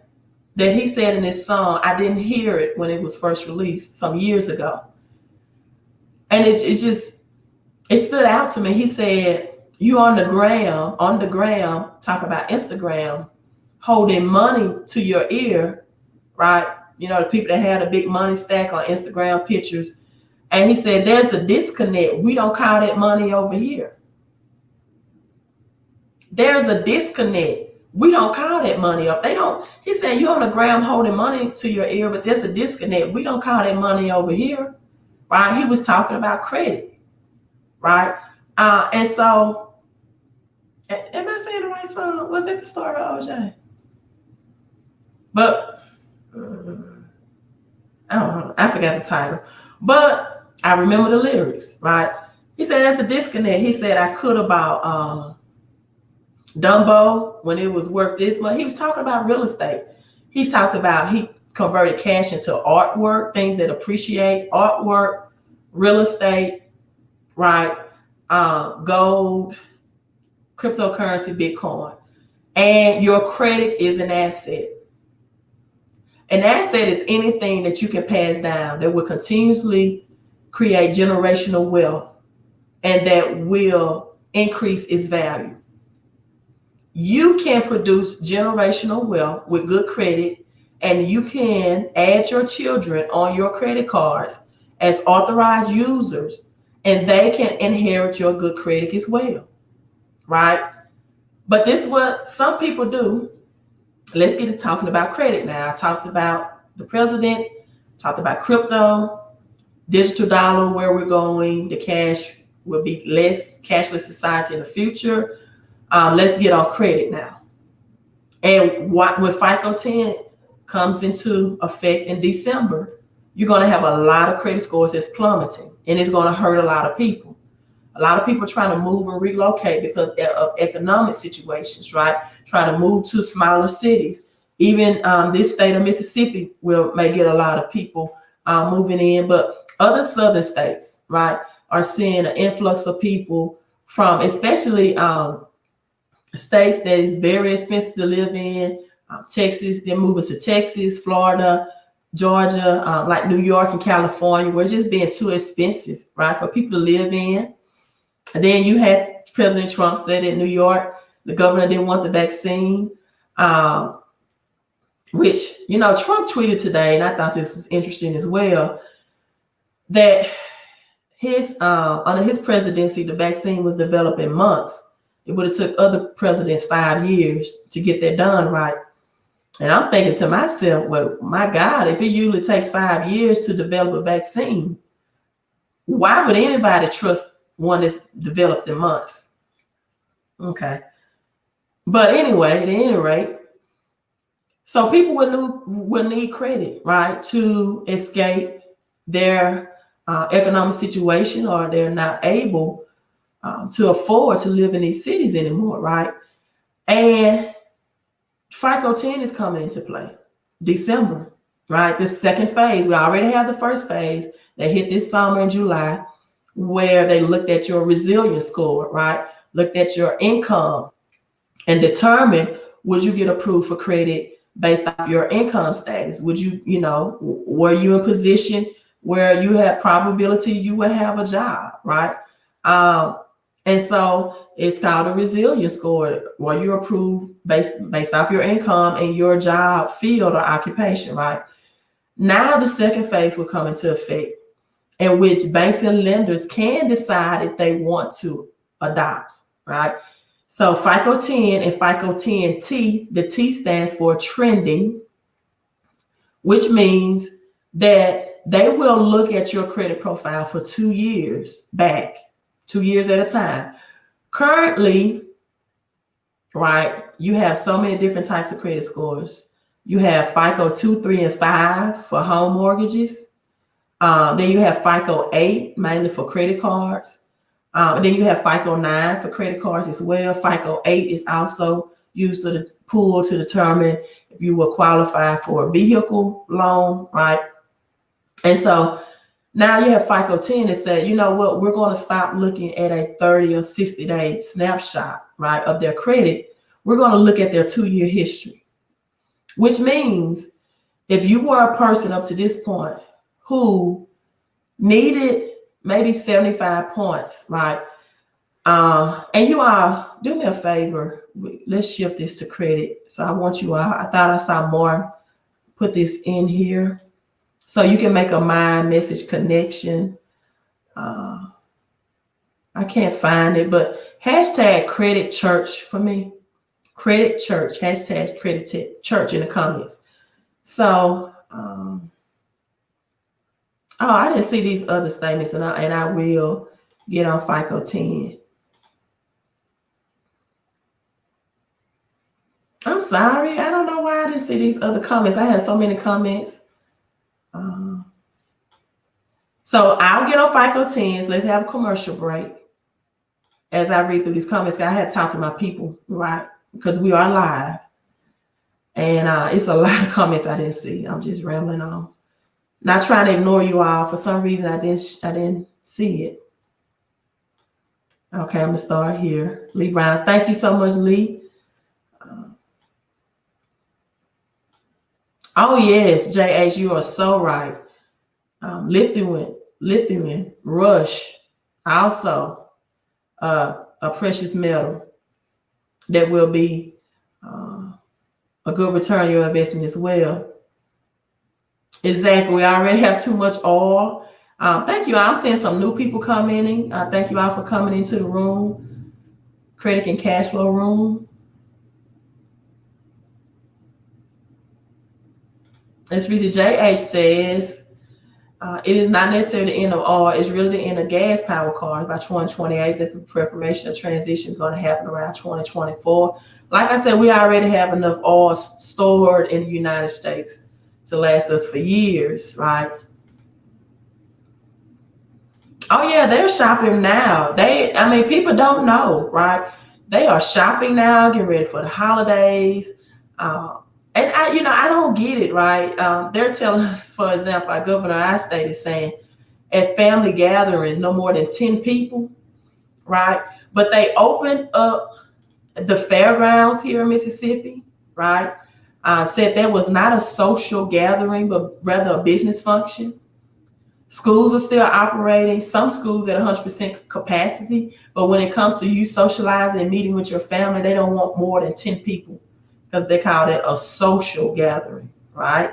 that he said in this song, I didn't hear it when it was first released some years ago. And it stood out to me. He said, you on the gram, talk about Instagram, holding money to your ear, right? You know, the people that had a big money stack on Instagram pictures. And he said, there's a disconnect. We don't call that money over here. There's a disconnect. We don't call that money up. He said, you're on the gram holding money to your ear, but there's a disconnect. We don't call that money over here, right? He was talking about credit, right? And so, am I saying the right song? Was it the story of OJ? But, I don't know. I forgot the title. But I remember the lyrics, right? He said, that's a disconnect. He said, I could have bought Dumbo when it was worth this much. He was talking about real estate. He talked about he converted cash into artwork, things that appreciate, artwork, real estate, right? Gold, cryptocurrency, Bitcoin. And your credit is an asset. An asset is anything that you can pass down that will continuously create generational wealth and that will increase its value. You can produce generational wealth with good credit, and you can add your children on your credit cards as authorized users, and they can inherit your good credit as well, right? But this is what some people do. Let's get to talking about credit now. I talked about the president, talked about crypto, digital dollar, where we're going, the cash will be less, cashless society in the future. Let's get on credit now. And when Fico 10 comes into effect in December, you're going to have a lot of credit scores that's plummeting, and it's going to hurt a lot of people. A lot of people trying to move and relocate because of economic situations, right? Trying to move to smaller cities. Even this state of Mississippi may get a lot of people moving in, but other southern states, right, are seeing an influx of people from, especially states that is very expensive to live in. Texas, they're moving to Texas, Florida, Georgia, like New York and California, where it's just being too expensive, right, for people to live in. And then you had President Trump said in New York, the governor didn't want the vaccine, which, Trump tweeted today, and I thought this was interesting as well, that under his presidency, the vaccine was developed in months. It would have took other presidents 5 years to get that done right. And I'm thinking to myself, well, my God, if it usually takes 5 years to develop a vaccine, why would anybody trust one that's developed in months? Okay. But anyway, at any rate, so people will need credit, right, to escape their economic situation, or they're not able to afford to live in these cities anymore, right? And FICO 10 is coming into play December, right? This second phase. We already have the first phase that hit this summer in July, where they looked at your resilience score, right? Looked at your income and determined, would you get approved for credit based off your income status? Would you, were you in position where you had probability you would have a job, right? And so it's called a resilience score, where you're approved based off your income and your job field or occupation, right? Now the second phase will come into effect, in which banks and lenders can decide if they want to adopt, right? So FICO 10 and FICO 10T, the T stands for trending, which means that they will look at your credit profile for 2 years back, 2 years at a time. Currently, right, you have so many different types of credit scores. You have FICO 2, 3, and 5 for home mortgages. Then you have FICO 8, mainly for credit cards. Then you have FICO 9 for credit cards as well. FICO 8 is also used to the pool to determine if you will qualify for a vehicle loan, right? And so now you have FICO 10 that said, you know what, we're going to stop looking at a 30 or 60-day snapshot, right, of their credit. We're going to look at their 2-year history, which means if you were a person up to this point who needed maybe 75 points, right? And you all, do me a favor. Let's shift this to credit. So I want you all, I thought I saw more, put this in here. So you can make a mind message connection. I can't find it, but hashtag credit church for me. Credit church, hashtag credit church in the comments. So, I didn't see these other statements, and I will get on FICO 10. I'm sorry. I don't know why I didn't see these other comments. I had so many comments. So I'll get on FICO 10s. Let's have a commercial break as I read through these comments. I had to talk to my people, right? Because we are live. And it's a lot of comments I didn't see. I'm just rambling on. Not trying to ignore you all. For some reason, I didn't see it. Okay, I'm gonna start here. Lee Brown, thank you so much, Lee. Oh yes, JH, you are so right. Lithium, rush, also a precious metal that will be a good return on your investment as well. Exactly. We already have too much oil. Thank you. I'm seeing some new people coming in. Thank you all for coming into the room, Credit and Cashflow room. As Richard JH says, it is not necessarily the end of oil. It's really the end of gas powered cars by 2028. The preparation of transition is going to happen around 2024. Like I said, we already have enough oil stored in the United States to last us for years, right? Oh yeah, they're shopping now. People don't know, right? They are shopping now, getting ready for the holidays. And I don't get it, right? They're telling us, for example, our governor of our state is saying at family gatherings, no more than 10 people, right? But they opened up the fairgrounds here in Mississippi, right? Said there was not a social gathering, but rather a business function. Schools are still operating, some schools at 100% capacity, but when it comes to you socializing and meeting with your family, they don't want more than 10 people because they call it a social gathering, right?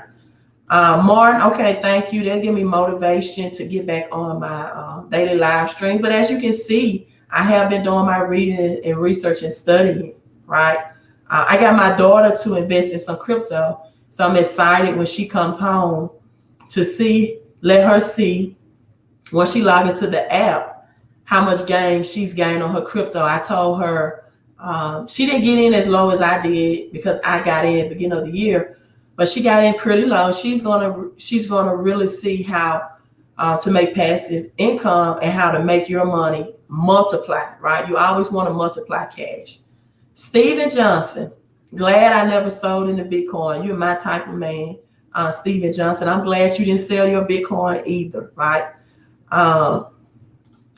Martin, okay, thank you. They'll give me motivation to get back on my daily live streams. But as you can see, I have been doing my reading and research and studying, right? I got my daughter to invest in some crypto. So I'm excited when she comes home to let her see when she log into the app, how much gain she's gained on her crypto. I told her she didn't get in as low as I did because I got in at the beginning of the year, but she got in pretty low. She's gonna really see how to make passive income and how to make your money multiply, right? You always want to multiply cash. Steven Johnson, glad I never sold into Bitcoin. You're my type of man, Steven Johnson. I'm glad you didn't sell your Bitcoin either, right?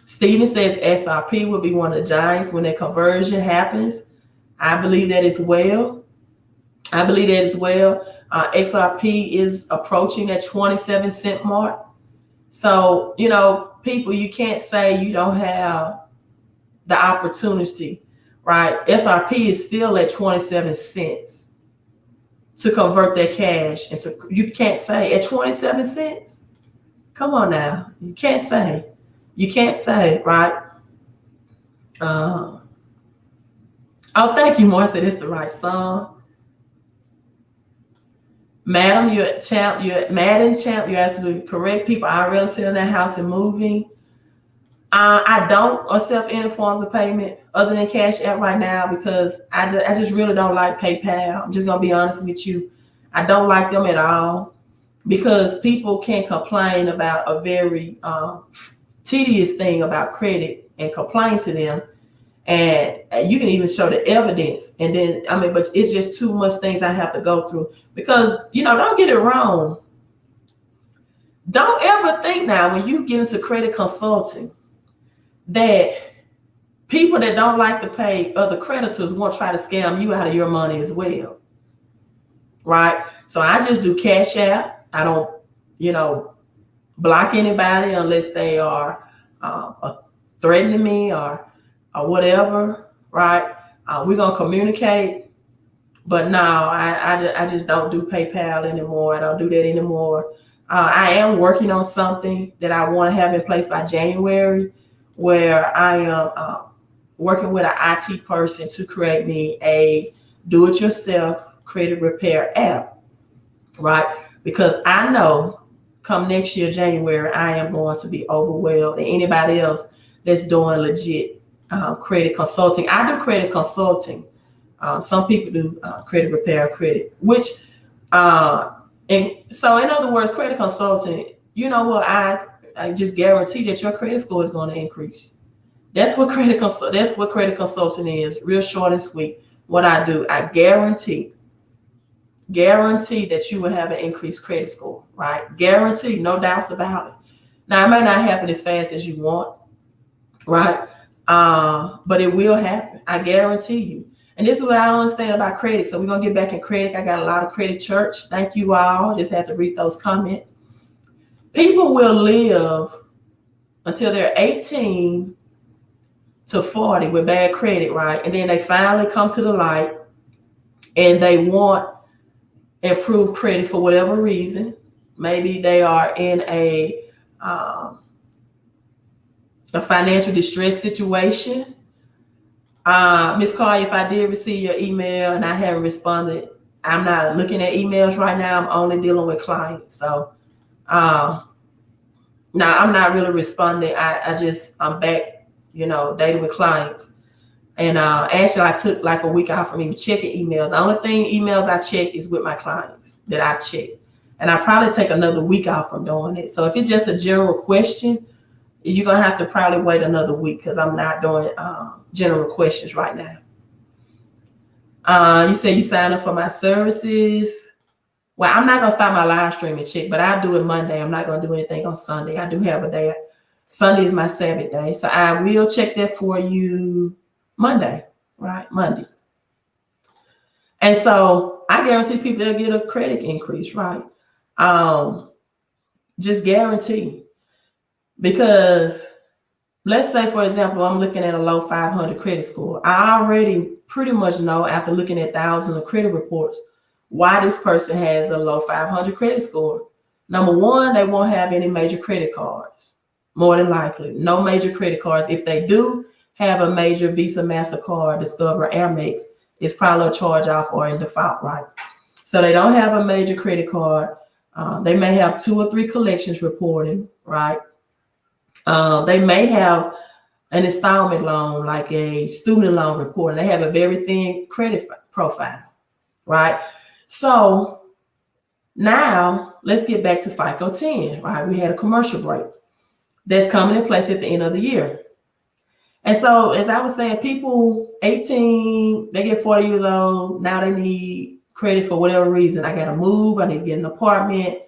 Steven says SRP will be one of the giants when that conversion happens. I believe that as well. XRP is approaching that 27-cent mark. So, people, you can't say you don't have the opportunity, right? SRP is still at 27 cents to convert that cash into, you can't say at 27 cents. Come on now. You can't say, right? Oh, thank you, Marcia. It's the right song. Madam, you're absolutely correct. People are really sitting in that house and moving. I don't accept any forms of payment other than Cash App right now because I just really don't like PayPal. I'm just gonna be honest with you. I don't like them at all because people can complain about a very tedious thing about credit and complain to them. And you can even show the evidence. And then, but it's just too much things I have to go through because, don't get it wrong. Don't ever think now when you get into credit consulting that people that don't like to pay other creditors won't try to scam you out of your money as well. Right? So I just do Cash App. I don't, block anybody unless they are threatening me or whatever, right? We're gonna communicate, but no, I just don't do PayPal anymore. I don't do that anymore. I am working on something that I want to have in place by January, where I am working with an IT person to create me a do-it-yourself credit repair app, right? Because I know come next year, January, I am going to be overwhelmed, and anybody else that's doing legit credit consulting. I do credit consulting. Some people do credit repair credit, which, and so in other words, credit consulting, I just guarantee that your credit score is going to increase. That's what credit consulting is, real short and sweet. What I do, I guarantee that you will have an increased credit score, right? Guarantee, no doubts about it. Now, it may not happen as fast as you want, right? But it will happen. I guarantee you. And this is what I don't understand about credit. So we're going to get back in credit. I got a lot of credit church. Thank you all. Just have to read those comments. People will live until they're 18 to 40 with bad credit, right? And then they finally come to the light and they want improved credit for whatever reason. Maybe they are in a financial distress situation. Ms. Carr, if I did receive your email and I haven't responded, I'm not looking at emails right now. I'm only dealing with clients. So now I'm not really responding. I'm back, dating with clients. And actually I took like a week out from even checking emails. The only emails I check is with my clients that I check. And I probably take another week out from doing it. So if it's just a general question, you're going to have to probably wait another week because I'm not doing general questions right now. You say you signed up for my services. Well, I'm not going to start my live stream and check, but I'll do it Monday. I'm not going to do anything on Sunday. I do have a day. Sunday is my Sabbath day. So I will check that for you Monday, right? Monday. And so I guarantee people they'll get a credit increase, right? Just guarantee. Because let's say, for example, I'm looking at a low 500 credit score. I already pretty much know after looking at thousands of credit reports why this person has a low 500 credit score. Number one, they won't have any major credit cards, more than likely. No major credit cards. If they do have a major Visa, MasterCard, Discover, Amex, it's probably a charge off or in default, right? So they don't have a major credit card. They may have 2 or 3 collections reporting, right? They may have an installment loan, like a student loan report, and they have a very thin credit profile, right? So now let's get back to FICO 10, right? We had a commercial break that's coming in place at the end of the year. And so, as I was saying, people 18, they get 40 years old, now they need credit for whatever reason. I got to move, I need to get an apartment.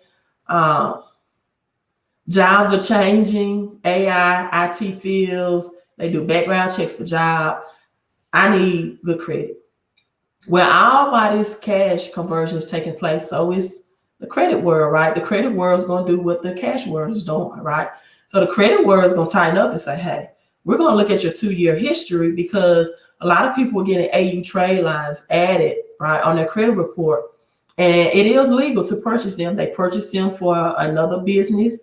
Jobs are changing, AI, IT fields, they do background checks for job. I need good credit. Well, all by this cash conversion is taking place, so is the credit world, right? The credit world is going to do what the cash world is doing, right? So the credit world is going to tighten up and say, hey, we're going to look at your 2-year history, because a lot of people are getting AU trade lines added, right, on their credit report. And it is legal to purchase them. They purchase them for another business.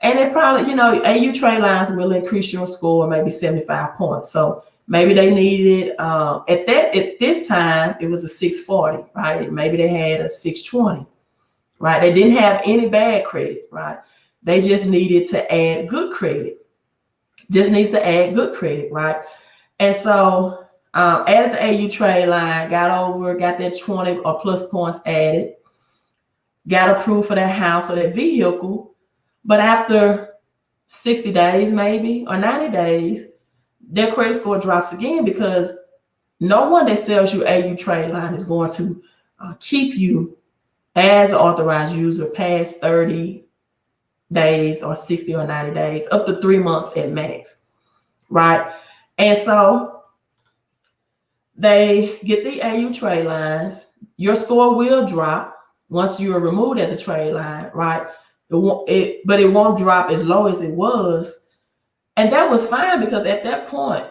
And it probably, AU trade lines will increase your score maybe 75 points. So maybe they needed, at this time, it was a 640, right? Maybe they had a 620, right? They didn't have any bad credit, right? They just needed to add good credit. Right? And so added the AU trade line, got that 20 or plus points added, got approved for that house or that vehicle. But after 60 days, maybe, or 90 days, their credit score drops again, because no one that sells you AU trade line is going to keep you as an authorized user past 30 days or 60 or 90 days, up to 3 months at max, right? And so they get the AU trade lines. Your score will drop once you are removed as a trade line, right? But it won't drop as low as it was. And that was fine, because at that point,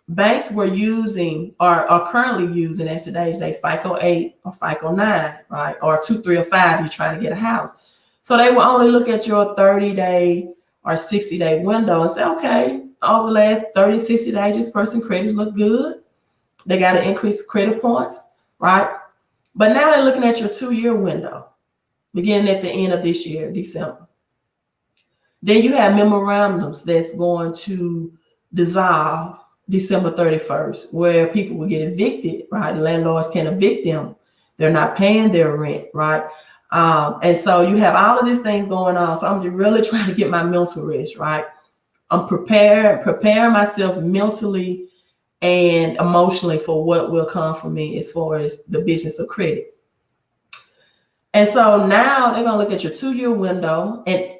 banks were using or are currently using, as today's day, FICO 8 or FICO 9, right? Or 2, 3, or 5, you're trying to get a house. So they will only look at your 30-day or 60-day window and say, okay, over the last 30, 60 days, this person's credit look good. They got to increase credit points, right? But now they're looking at your 2-year window, beginning at the end of this year, December. Then you have memorandums that's going to dissolve December 31st, where people will get evicted, right? The landlords can evict them. They're not paying their rent, right? And so you have all of these things going on. So I'm really trying to get my mental rest, right? I'm preparing myself mentally and emotionally for what will come for me as far as the business of credit. And so now they're going to look at your 2-year window, and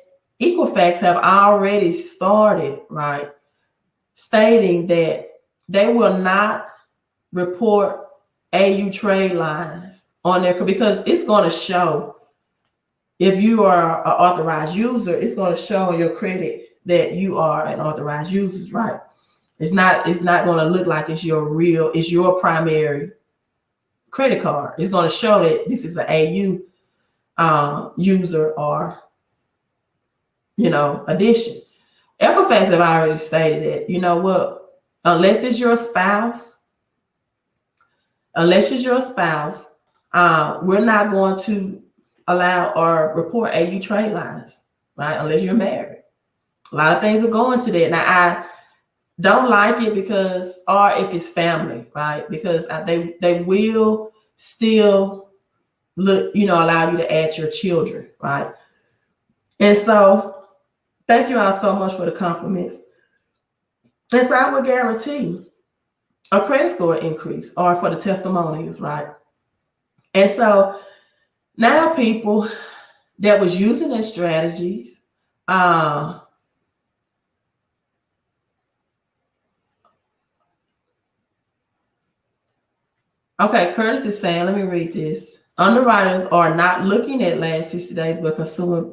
Equifax have already started, right, stating that they will not report AU trade lines on there, because it's going to show, if you are an authorized user, it's going to show on your credit that you are an authorized user, right? It's not going to look like it's your primary credit card. It's going to show that this is an AU user or, addition. Equifax have already stated that, you know what, unless it's your spouse, we're not going to allow or report AU trade lines, right? Unless you're married. A lot of things are going to that. Now, I don't like it because, or if it's family, right? Because they will still look, allow you to add your children, right? And so thank you all so much for the compliments. And so I would guarantee a credit score increase, or for the testimonials, right? And so now people that was using their strategies, okay, Curtis is saying, let me read this. underwriters are not looking at last 60 days, but consumer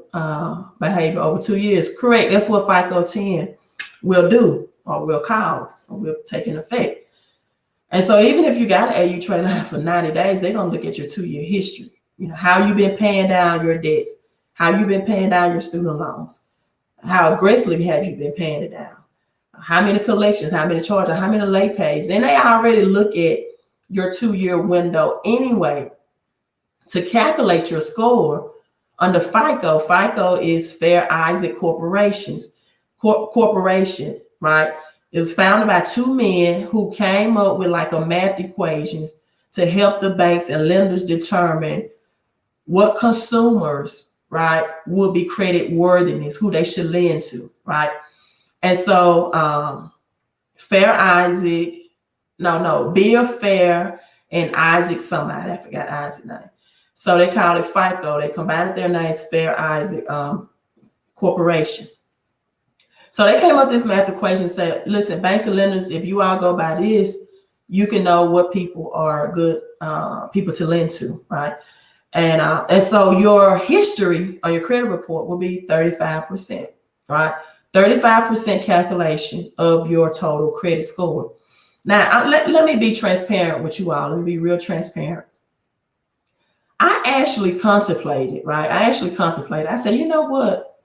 behavior over 2 years. Correct. That's what FICO 10 will do, or will cause, or will take an effect. And so even if you got an AU trade line for 90 days, they're going to look at your 2-year history. You know, how you've been paying down your debts, how you've been paying down your student loans, how aggressively have you been paying it down, how many collections, how many charges, how many late pays. Then they already look at your 2-year window anyway to calculate your score. Under FICO, FICO is Fair Isaac Corporation, right? It was founded by 2 men who came up with like a math equation to help the banks and lenders determine what consumers, right, would be credit worthiness, who they should lend to, right? And so Bill Fair and Isaac somebody, I forgot Isaac's name. So they call it FICO. They combined their names, Fair Isaac Corporation. So they came up with this math equation and said, listen, banks and lenders, if you all go by this, you can know what people are good people to lend to, right? And so your history on your credit report will be 35%, right? 35% calculation of your total credit score. Now, let me be transparent with you all. Let me be real transparent. I actually contemplated, right? I said, you know what?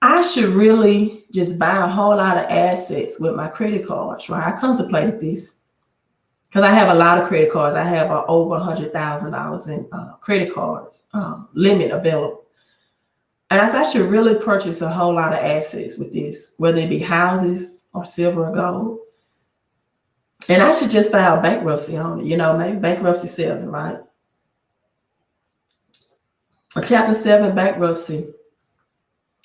I should really just buy a whole lot of assets with my credit cards, right? I contemplated this because I have a lot of credit cards. I have over $100,000 in credit cards limit available. And I said, I should really purchase a whole lot of assets with this, whether it be houses or silver or gold. And I should just file bankruptcy on it, you know, maybe bankruptcy 7, right? A Chapter 7 bankruptcy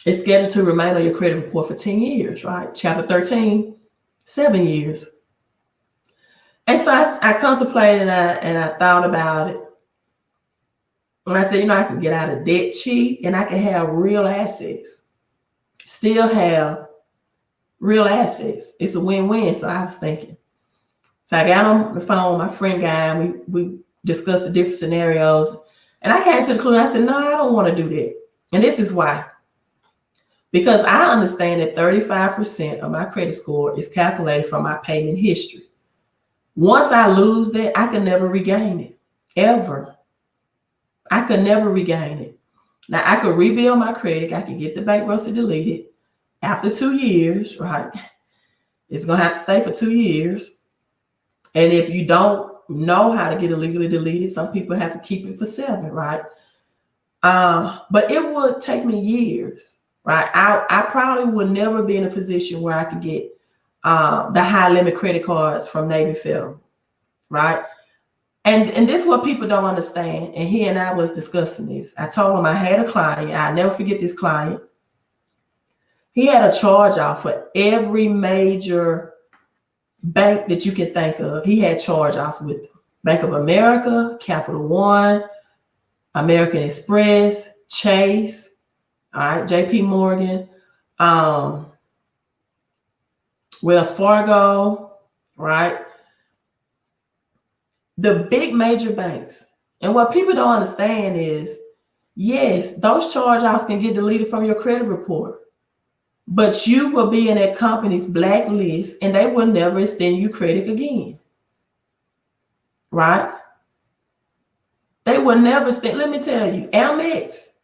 is scheduled to remain on your credit report for 10 years, right? Chapter 13, 7 years. And so I contemplated and I thought about it. And I said, you know, I can get out of debt cheap and I can have real assets. Still have real assets. It's a win-win. So I was thinking. So I got on the phone with my friend guy and we discussed the different scenarios. And I came to the conclusion, I said, no, I don't want to do that. And this is why. Because I understand that 35% of my credit score is calculated from my payment history. Once I lose that, I can never regain it, ever. I could never regain it. Now, I could rebuild my credit. I could get the bankruptcy deleted after 2 years, right? It's going to have to stay for 2 years. And if you don't know how to get it legally deleted, some people have to keep it for 7, right? But it would take me years, right? I probably would never be in a position where I could get the high limit credit cards from Navy Federal, right? And this is what people don't understand. And he and I was discussing this. I told him I had a client. I'll never forget this client. He had a charge off for every major bank that you can think of. He had charge offs with them. Bank of America, Capital One, American Express, Chase, all right, JP Morgan, Wells Fargo, right? The big major banks. And what people don't understand is, yes, those charge-offs can get deleted from your credit report, but you will be in that company's blacklist and they will never extend you credit again, right? They will never extend. Let me tell you, Amex,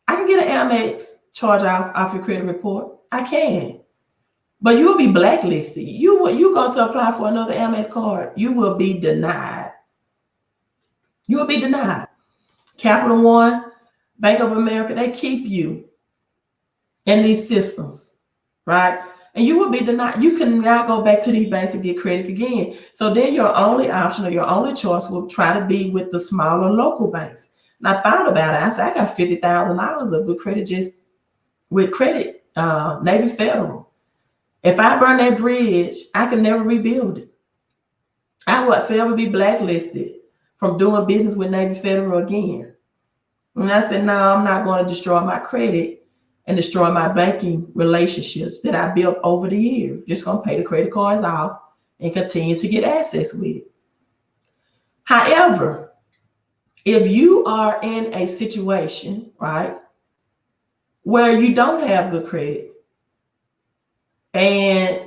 I can get an Amex charge-off your credit report. I can. But you will be blacklisted. You go to apply for another Amex card, you will be denied. You will be denied. Capital One, Bank of America, they keep you in these systems, right? And you will be denied. You cannot go back to these banks and get credit again. So then your only option or your only choice will try to be with the smaller local banks. And I thought about it. I said, I got $50,000 of good credit just with credit, Navy Federal. If I burn that bridge, I can never rebuild it. I would forever be blacklisted from doing business with Navy Federal again. And I said, no, I'm not going to destroy my credit and destroy my banking relationships that I built over the years. Just going to pay the credit cards off and continue to get assets with it. However, if you are in a situation, right, where you don't have good credit, and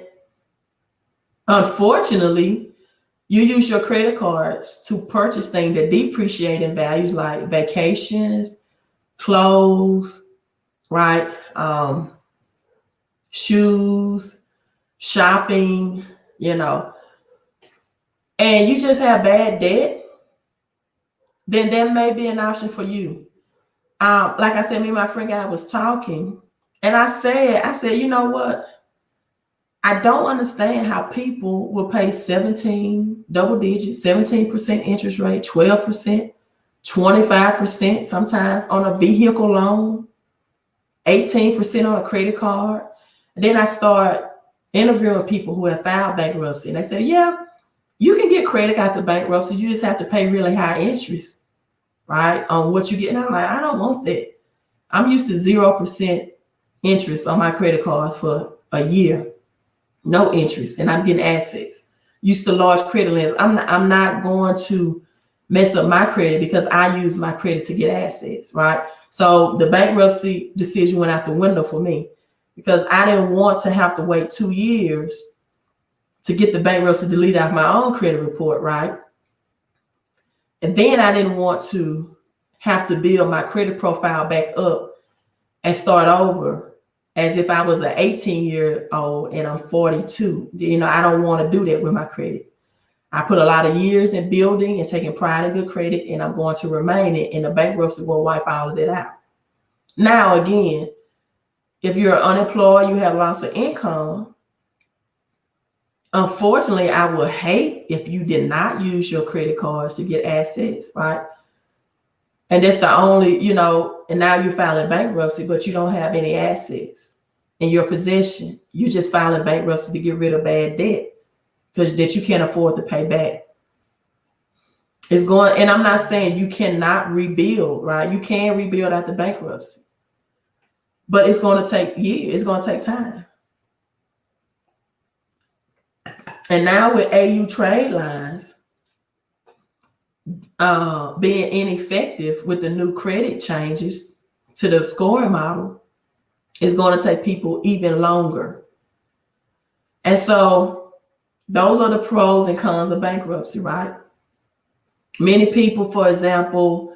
unfortunately, you use your credit cards to purchase things that depreciate in values like vacations, clothes, right? Shoes, shopping, and you just have bad debt, then that may be an option for you. Like I said, me and my friend guy was talking, and I said, you know what? I don't understand how people will pay 17 double digits, 17% interest rate, 12%, 25% sometimes on a vehicle loan, 18% on a credit card. And then I start interviewing people who have filed bankruptcy, and they say, yeah, you can get credit after bankruptcy. You just have to pay really high interest, right, on what you get. And I'm like, I don't want that. I'm used to 0% interest on my credit cards for a year. No interest, and I'm getting assets. Used to large credit lines. I'm not going to mess up my credit because I use my credit to get assets, right? So the bankruptcy decision went out the window for me because I didn't want to have to wait 2 years to get the bankruptcy deleted off my own credit report, right? And then I didn't want to have to build my credit profile back up and start over as if I was an 18-year-old and I'm 42. I don't want to do that with my credit. I put a lot of years in building and taking pride in good credit, and I'm going to remain it, and the bankruptcy will wipe all of that out. Now, again, if you're unemployed, you have loss of income, unfortunately, I would hate if you did not use your credit cards to get assets, right? And that's the only, and now you're filing bankruptcy, but you don't have any assets in your possession. You're just filing bankruptcy to get rid of bad debt because that you can't afford to pay back. And I'm not saying you cannot rebuild, right? You can rebuild after bankruptcy, but it's going to take years. It's going to take time. And now with AU trade lines being ineffective with the new credit changes to the scoring model, it's going to take people even longer. And so those are the pros and cons of bankruptcy, right? Many people, for example,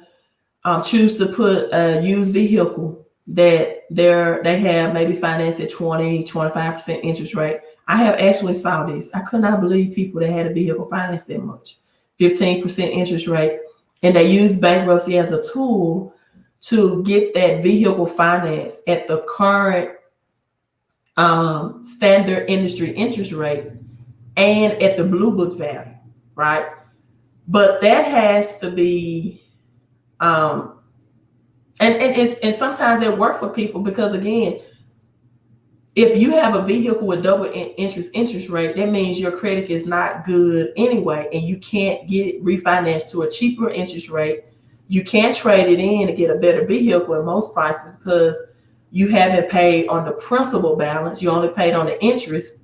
choose to put a used vehicle that they have maybe financed at 20, 25% interest rate. I have actually saw this. I could not believe people that had a vehicle financed that much, 15% interest rate. And they used bankruptcy as a tool to get that vehicle finance at the current standard industry interest rate and at the blue book value, right? But that has to be, and sometimes that work for people because again, if you have a vehicle with double interest rate, that means your credit is not good anyway, and you can't get it refinanced to a cheaper interest rate. You can't trade it in to get a better vehicle at most prices because you haven't paid on the principal balance. You only paid on the interest.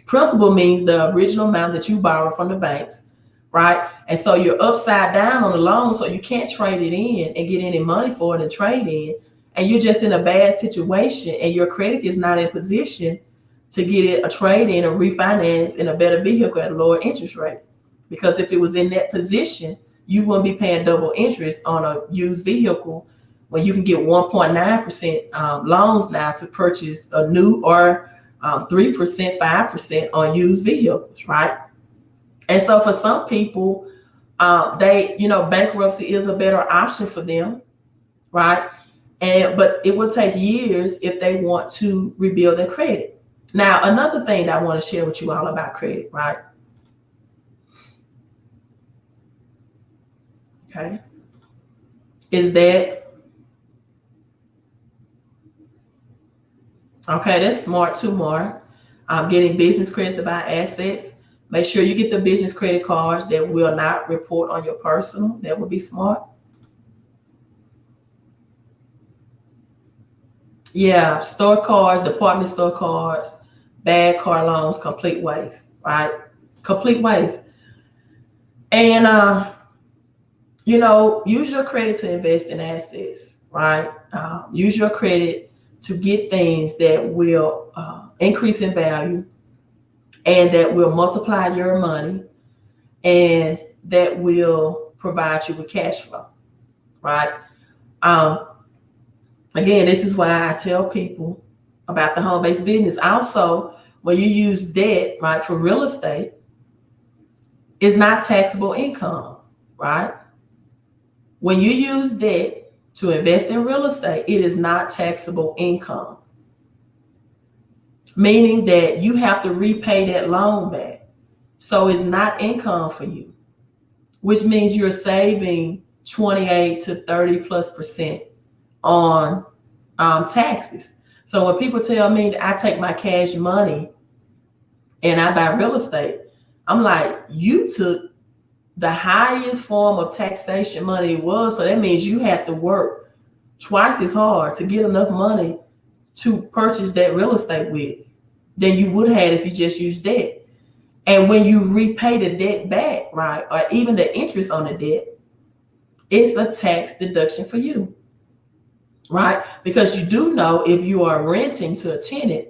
Principal means the original amount that you borrow from the banks, right? And so you're upside down on the loan, so you can't trade it in and get any money for it and trade in. And you're just in a bad situation and your credit is not in position to get it a trade in or refinance in a better vehicle at a lower interest rate. Because if it was in that position, you wouldn't be paying double interest on a used vehicle when you can get 1.9% loans now to purchase a new or 3%, 5% on used vehicles, right? And so for some people, bankruptcy is a better option for them, right? But it will take years if they want to rebuild their credit. Now, another thing that I want to share with you all about credit, right? Okay. Is that, okay, that's smart too, Mark. Getting business credits to buy assets. Make sure you get the business credit cards that will not report on your personal. That would be smart. Yeah, store cards, department store cards, bad car loans, complete waste, right? Complete waste. And use your credit to invest in assets, right? Use your credit to get things that will increase in value and that will multiply your money and that will provide you with cash flow, right? Again, this is why I tell people about the home-based business. Also, when you use debt, right, for real estate, it's not taxable income, right? When you use debt to invest in real estate, it is not taxable income, meaning that you have to repay that loan back. So it's not income for you, which means you're saving 28 to 30+% on taxes. So when people tell me that I take my cash money and I buy real estate, I'm like, you took the highest form of taxation money it was. So that means you had to work twice as hard to get enough money to purchase that real estate with than you would have if you just used debt. And when you repay the debt back, right, or even the interest on the debt, it's a tax deduction for you, right? Because you do know if you are renting to a tenant,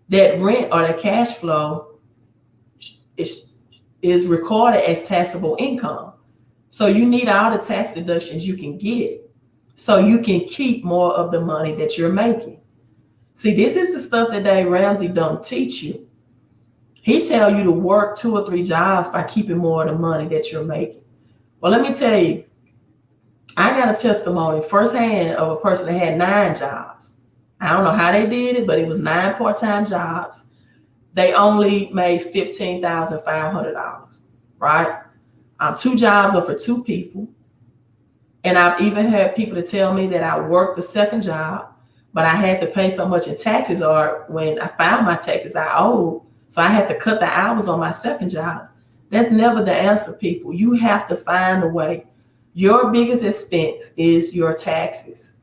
that rent or the cash flow is recorded as taxable income. So you need all the tax deductions you can get so you can keep more of the money that you're making. See, this is the stuff that Dave Ramsey don't teach you. He tell you to work 2 or 3 jobs by keeping more of the money that you're making. Well, let me tell you, I got a testimony firsthand of a person that had 9 jobs. I don't know how they did it, but it was 9 part-time jobs. They only made $15,500, right? 2 jobs are for 2 people. And I've even had people to tell me that I worked the second job, but I had to pay so much in taxes, or when I filed my taxes, I owed. So I had to cut the hours on my second job. That's never the answer, people. You have to find a way. Your biggest expense is your taxes,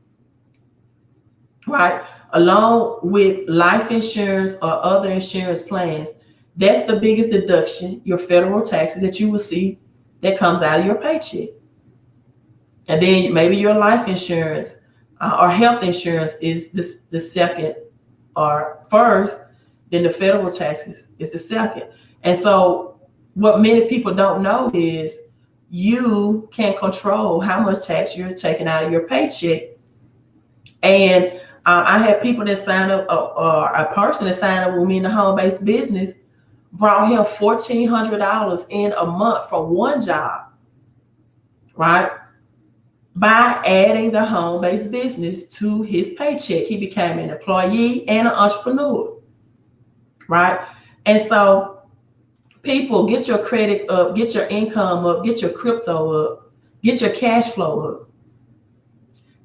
right? Along with life insurance or other insurance plans, that's the biggest deduction, your federal taxes that you will see that comes out of your paycheck. And then maybe your life insurance or health insurance is the second or first, then the federal taxes is the second. And so what many people don't know is you can control how much tax you're taking out of your paycheck. And I had people that signed up, or a person that signed up with me in the home-based business brought him $1,400 in a month from one job, right? By adding the home-based business to his paycheck, he became an employee and an entrepreneur, right? And so people, get your credit up, get your income up, get your crypto up, get your cash flow up,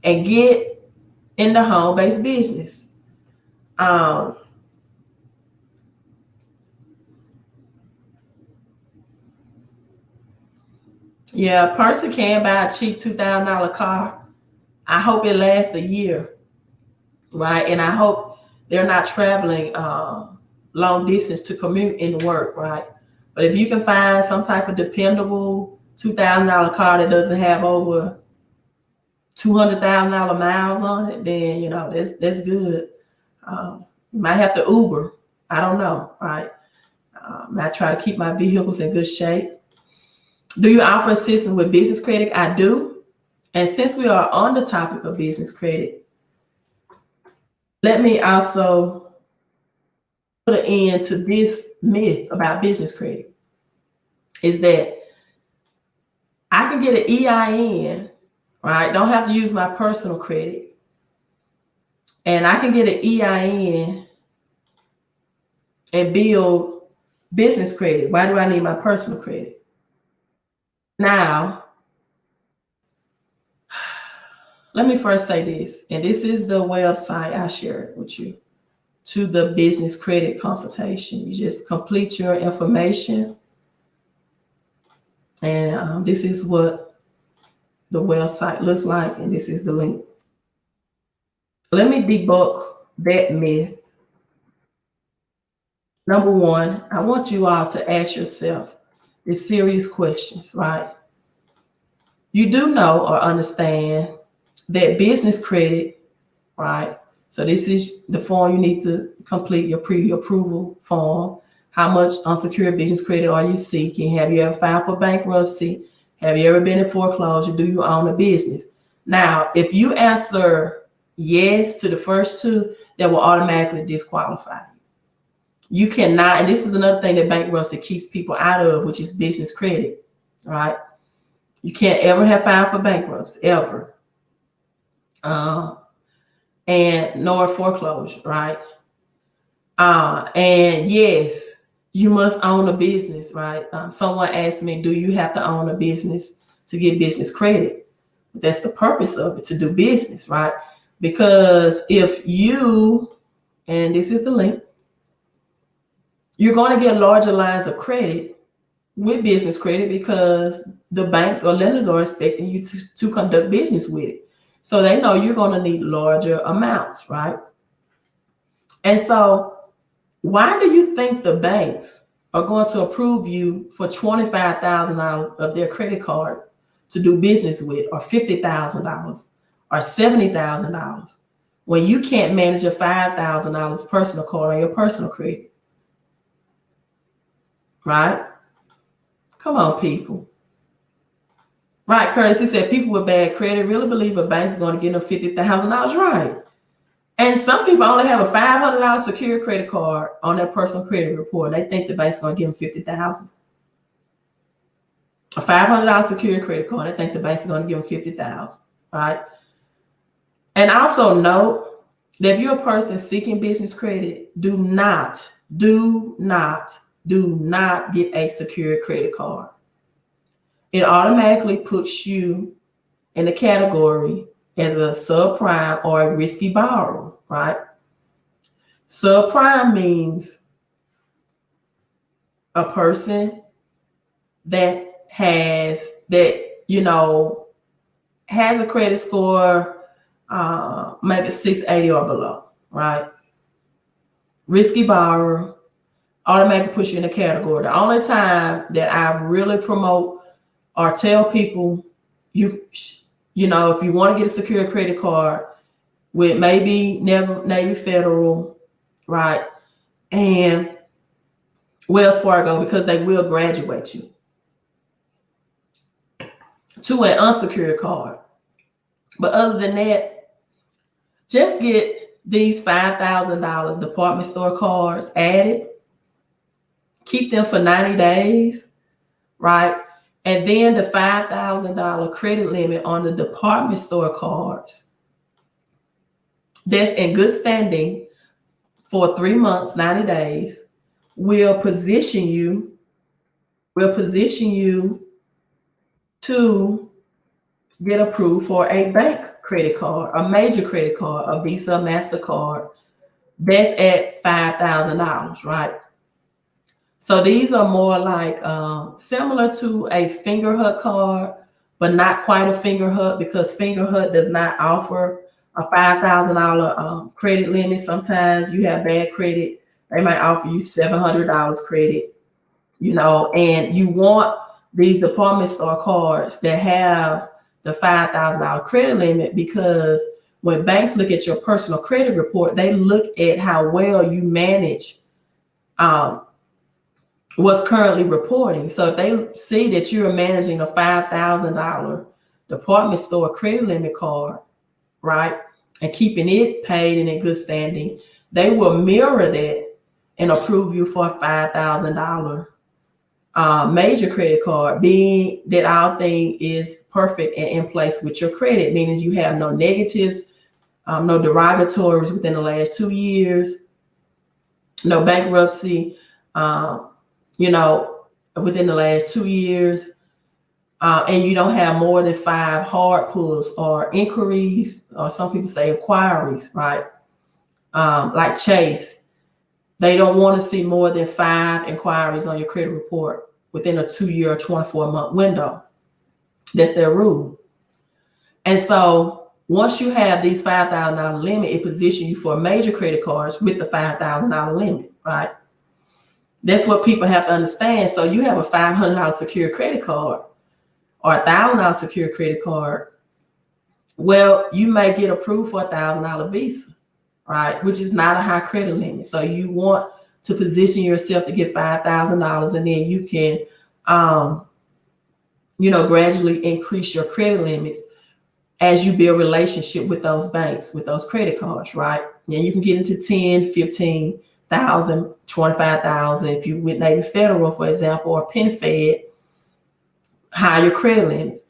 and get in the home-based business. Yeah, a person can buy a cheap $2,000 car. I hope it lasts a year, right? And I hope they're not traveling long distance to commute into work, right? But if you can find some type of dependable $2,000 car that doesn't have over 200,000 miles on it, then that's good. You might have to Uber. I don't know, right? I try to keep my vehicles in good shape. Do you offer assistance with business credit? I do. And since we are on the topic of business credit, let me also put an end to this myth about business credit, is that I can get an EIN, right? Don't have to use my personal credit. And I can get an EIN and build business credit. Why do I need my personal credit? Now, let me first say this, and this is the website I shared with you, to the business credit consultation. You just complete your information, and this is what the website looks like, and this is the link. Let me debunk that myth. Number one, I want you all to ask yourself the serious questions, right? you do know or understand that business credit, right? So this is the form you need to complete, your pre-approval form. How much unsecured business credit are you seeking? Have you ever filed for bankruptcy? Have you ever been in foreclosure? Do you own a business? Now, if you answer yes to the first two, that will automatically disqualify you. You cannot, and this is another thing that bankruptcy keeps people out of, which is business credit, right? You can't ever have filed for bankruptcy, ever. And nor foreclosure, right? And yes, you must own a business, right? Someone asked me, do you have to own a business to get business credit? That's the purpose of it, to do business, right? Because if you, and this is the link, you're going to get larger lines of credit with business credit because the banks or lenders are expecting you to conduct business with it. So they know you're going to need larger amounts, right? And so why do you think the banks are going to approve you for $25,000 of their credit card to do business with, or $50,000 or $70,000 when you can't manage a $5,000 personal card on your personal credit? Right? Come on, people. Right, Curtis, he said people with bad credit really believe a bank's going to give them $50,000, right? And some people only have a $500 secured credit card on their personal credit report. And they think the bank's going to give them $50,000. A $500 secured credit card, they think the bank's going to give them $50,000, right? And also note that if you're a person seeking business credit, do not get a secured credit card. It automatically puts you in the category as a subprime or a risky borrower, right? Subprime means a person that has a credit score maybe 680 or below, right? Risky borrower automatically puts you in the category. The only time that I really promote or tell people, if you want to get a secured credit card with maybe Navy Federal, right, and Wells Fargo, because they will graduate you to an unsecured card. But other than that, just get these $5,000 department store cards added, keep them for 90 days, right? And then the $5,000 credit limit on the department store cards that's in good standing for 3 months, 90 days, will position you to get approved for a bank credit card, a major credit card, a Visa, MasterCard, that's at $5,000, right? So these are more like similar to a Fingerhut card, but not quite a Fingerhut, because Fingerhut does not offer a $5,000 credit limit. Sometimes you have bad credit, they might offer you $700 credit, and you want these department store cards that have the $5,000 credit limit, because when banks look at your personal credit report, they look at how well you manage what's currently reporting. So if they see that you're managing a $5,000 department store credit limit card, right, and keeping it paid and in good standing, they will mirror that and approve you for a $5,000 major credit card, being that our thing is perfect and in place with your credit, meaning you have no negatives, no derogatories within the last 2 years, no bankruptcy, within the last 2 years, and you don't have more than 5 hard pulls or inquiries, or some people say inquiries, right? Like Chase, they don't want to see more than 5 inquiries on your credit report within a 2-year or 24-month window. That's their rule. And so once you have these $5,000 limit, it positions you for major credit cards with the $5,000 limit, right? That's what people have to understand. So you have a $500 secured credit card or $1,000 secured credit card, well, you may get approved for $1,000 Visa, right? Which is not a high credit limit. So you want to position yourself to get $5,000, and then you can, gradually increase your credit limits as you build relationship with those banks, with those credit cards, right? And you can get into 10, 15,000, 25,000. If you with Navy Federal, for example, or PenFed, higher credit limits.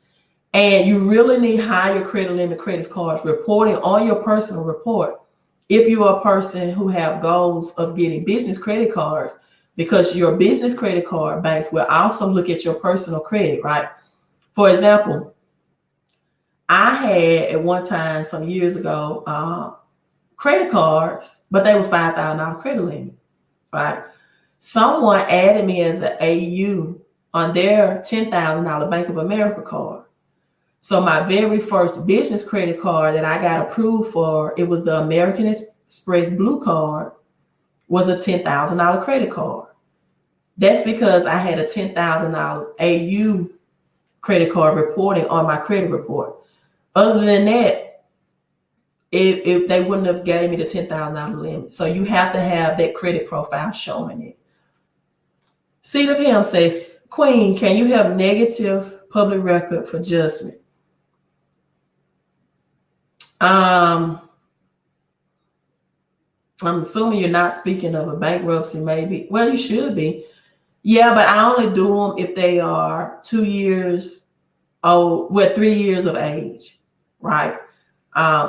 And you really need higher credit limit credit cards reporting on your personal report if you are a person who have goals of getting business credit cards, because your business credit card banks will also look at your personal credit, right? For example, I had at one time some years ago credit cards, but they were $5,000 credit limit, right? Someone added me as an AU on their $10,000 Bank of America card. So my very first business credit card that I got approved for, it was the American Express Blue card, was a $10,000 credit card. That's because I had a $10,000 AU credit card reporting on my credit report. Other than that, if they wouldn't have gave me the $10,000 limit. So you have to have that credit profile showing it. Seed of Him says, Queen, can you have negative public record for judgment? I'm assuming you're not speaking of a bankruptcy, maybe. Well, you should be. Yeah, but I only do them if they are 2 years old, 3 years of age, right?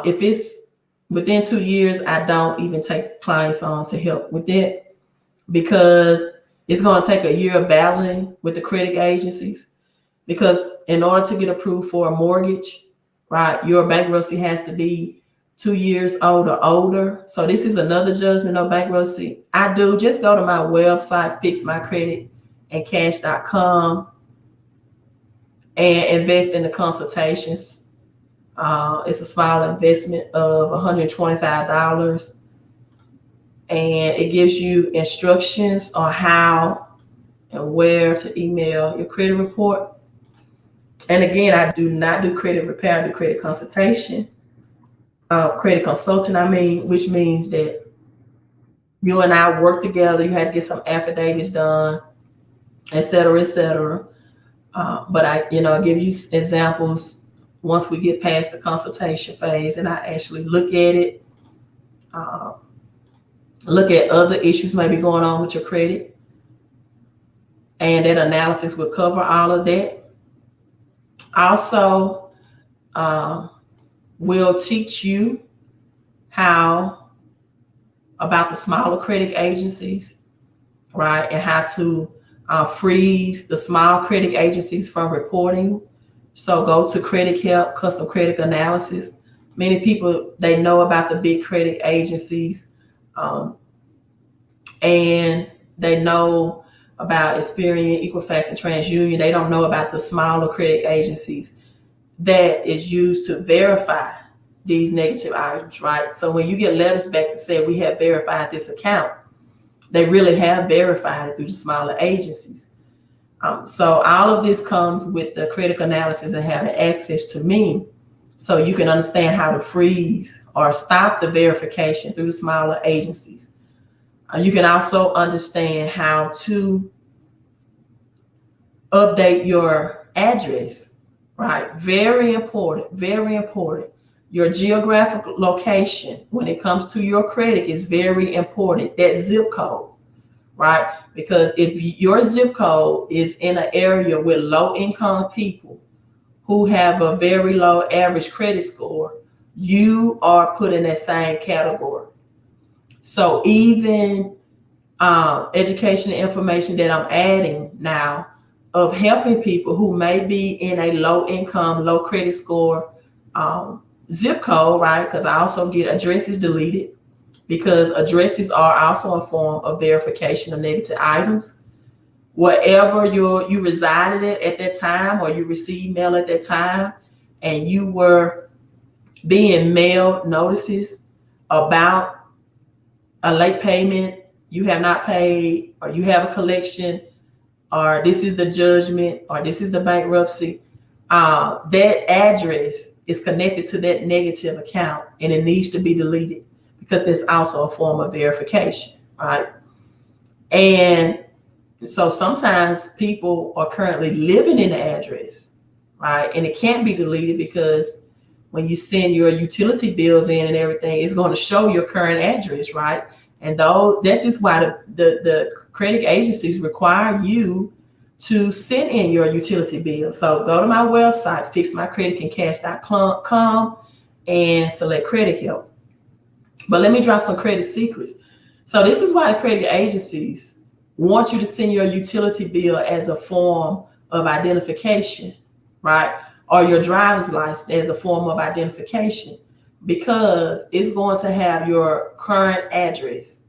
If it's within 2 years, I don't even take clients on to help with it, because it's going to take a year of battling with the credit agencies. Because in order to get approved for a mortgage, right, your bankruptcy has to be 2 years old or older. So this is another judgment of bankruptcy. I do just go to my website, fixmycreditandcash.com, and invest in the consultations. It's a small investment of $125, and it gives you instructions on how and where to email your credit report. And again, I do not do credit repair, I do credit consultation, credit consulting, which means that you and I work together. You have to get some affidavits done, et cetera, et cetera. But I give you examples once we get past the consultation phase, and I actually look at it, look at other issues maybe going on with your credit, and that analysis will cover all of that. Also, we'll teach you how about the smaller credit agencies, right? And how to freeze the small credit agencies from reporting. So go to Credit Help, Custom Credit Analysis. Many people, they know about the big credit agencies, and they know about Experian, Equifax, and TransUnion. They don't know about the smaller credit agencies that is used to verify these negative items, right? So when you get letters back to say we have verified this account, they really have verified it through the smaller agencies. So all of this comes with the credit analysis and having access to me, so you can understand how to freeze or stop the verification through the smaller agencies. You can also understand how to update your address, right? Very important, very important. Your geographic location when it comes to your credit is very important. That zip code, right? Because if your zip code is in an area with low income people who have a very low average credit score, you are put in that same category. So even education and information that I'm adding now of helping people who may be in a low income, low credit score zip code, right? Because I also get addresses deleted, because addresses are also a form of verification of negative items. Wherever you resided at that time, or you received mail at that time, and you were being mailed notices about a late payment, you have not paid, or you have a collection, or this is the judgment, or this is the bankruptcy, that address is connected to that negative account and it needs to be deleted because that's also a form of verification, right? And so sometimes people are currently living in the address, right? And it can't be deleted because when you send your utility bills in and everything, it's going to show your current address, right? And though this is why the credit agencies require you to send in your utility bill. So go to my website, fixmycreditandcash.com, and select credit help. But let me drop some credit secrets. So this is why the credit agencies want you to send your utility bill as a form of identification, right? Or your driver's license as a form of identification, because it's going to have your current address.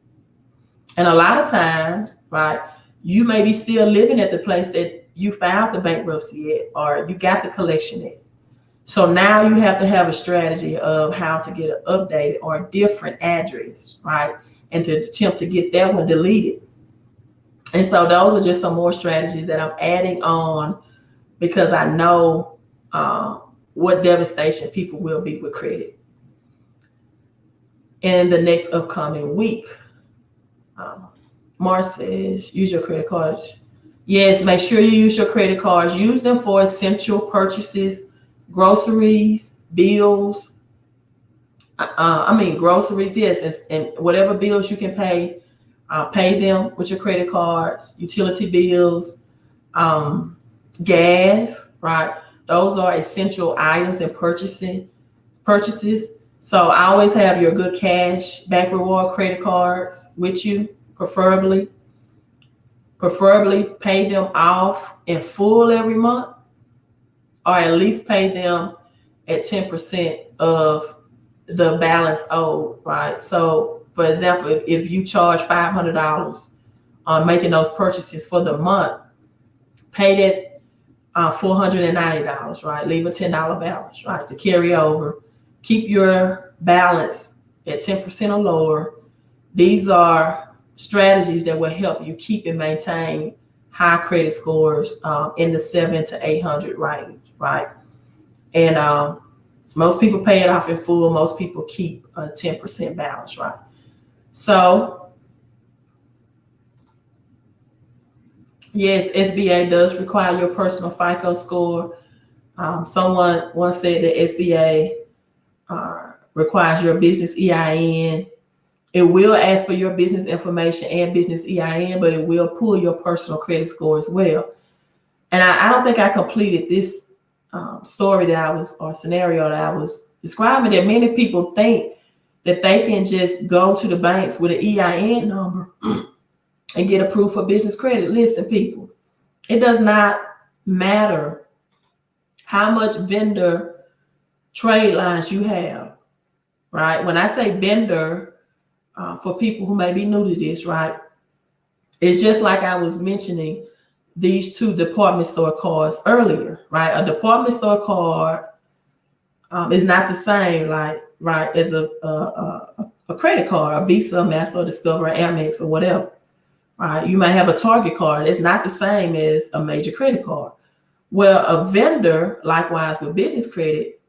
And a lot of times, right, you may be still living at the place that you filed the bankruptcy at, or you got the collection at. So now you have to have a strategy of how to get an updated or a different address, right? And to attempt to get that one deleted. And so those are just some more strategies that I'm adding on because I know what devastation people will be with credit in the next upcoming week. Mark says, use your credit cards. Yes, make sure you use your credit cards. Use them for essential purchases, groceries, bills. Groceries, yes, and whatever bills you can pay, pay them with your credit cards, utility bills, gas, right? Those are essential items and purchases. So I always have your good cash back reward credit cards with you, preferably pay them off in full every month, or at least pay them at 10% of the balance owed, right? So for example, if you charge $500 on making those purchases for the month, pay that $490, right? Leave a $10 balance, right, to carry over. Keep your balance at 10% or lower. These are strategies that will help you keep and maintain high credit scores in the 700 to 800 range, right? And most people pay it off in full. Most people keep a 10% balance, right? So yes, SBA does require your personal FICO score. Someone once said that SBA requires your business EIN. It will ask for your business information and business EIN, but it will pull your personal credit score as well. And I don't think I completed this story or scenario that I was describing, that many people think that they can just go to the banks with an EIN number and get approved for business credit. Listen, people, it does not matter how much vendor trade lines you have, right? When I say vendor, for people who may be new to this, right, it's just like I was mentioning these two department store cards earlier, right? A department store card is not the same, like, right, as a credit card, a Visa, Master, Discover, Amex, or whatever. Right? You might have a Target card. It's not the same as a major credit card. Well, a vendor, likewise with business credit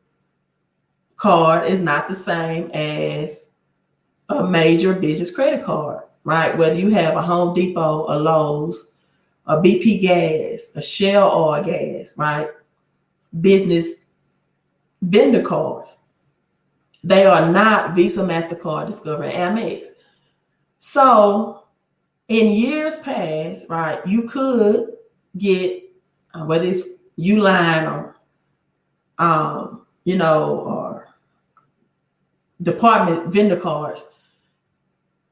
card, is not the same as a major business credit card, right? Whether you have a Home Depot, a Lowe's, a BP gas, a Shell oil gas, right? Business vendor cards. They are not Visa, MasterCard, Discover, and Amex. So in years past, right, you could get, whether it's Uline or, or department vendor cards,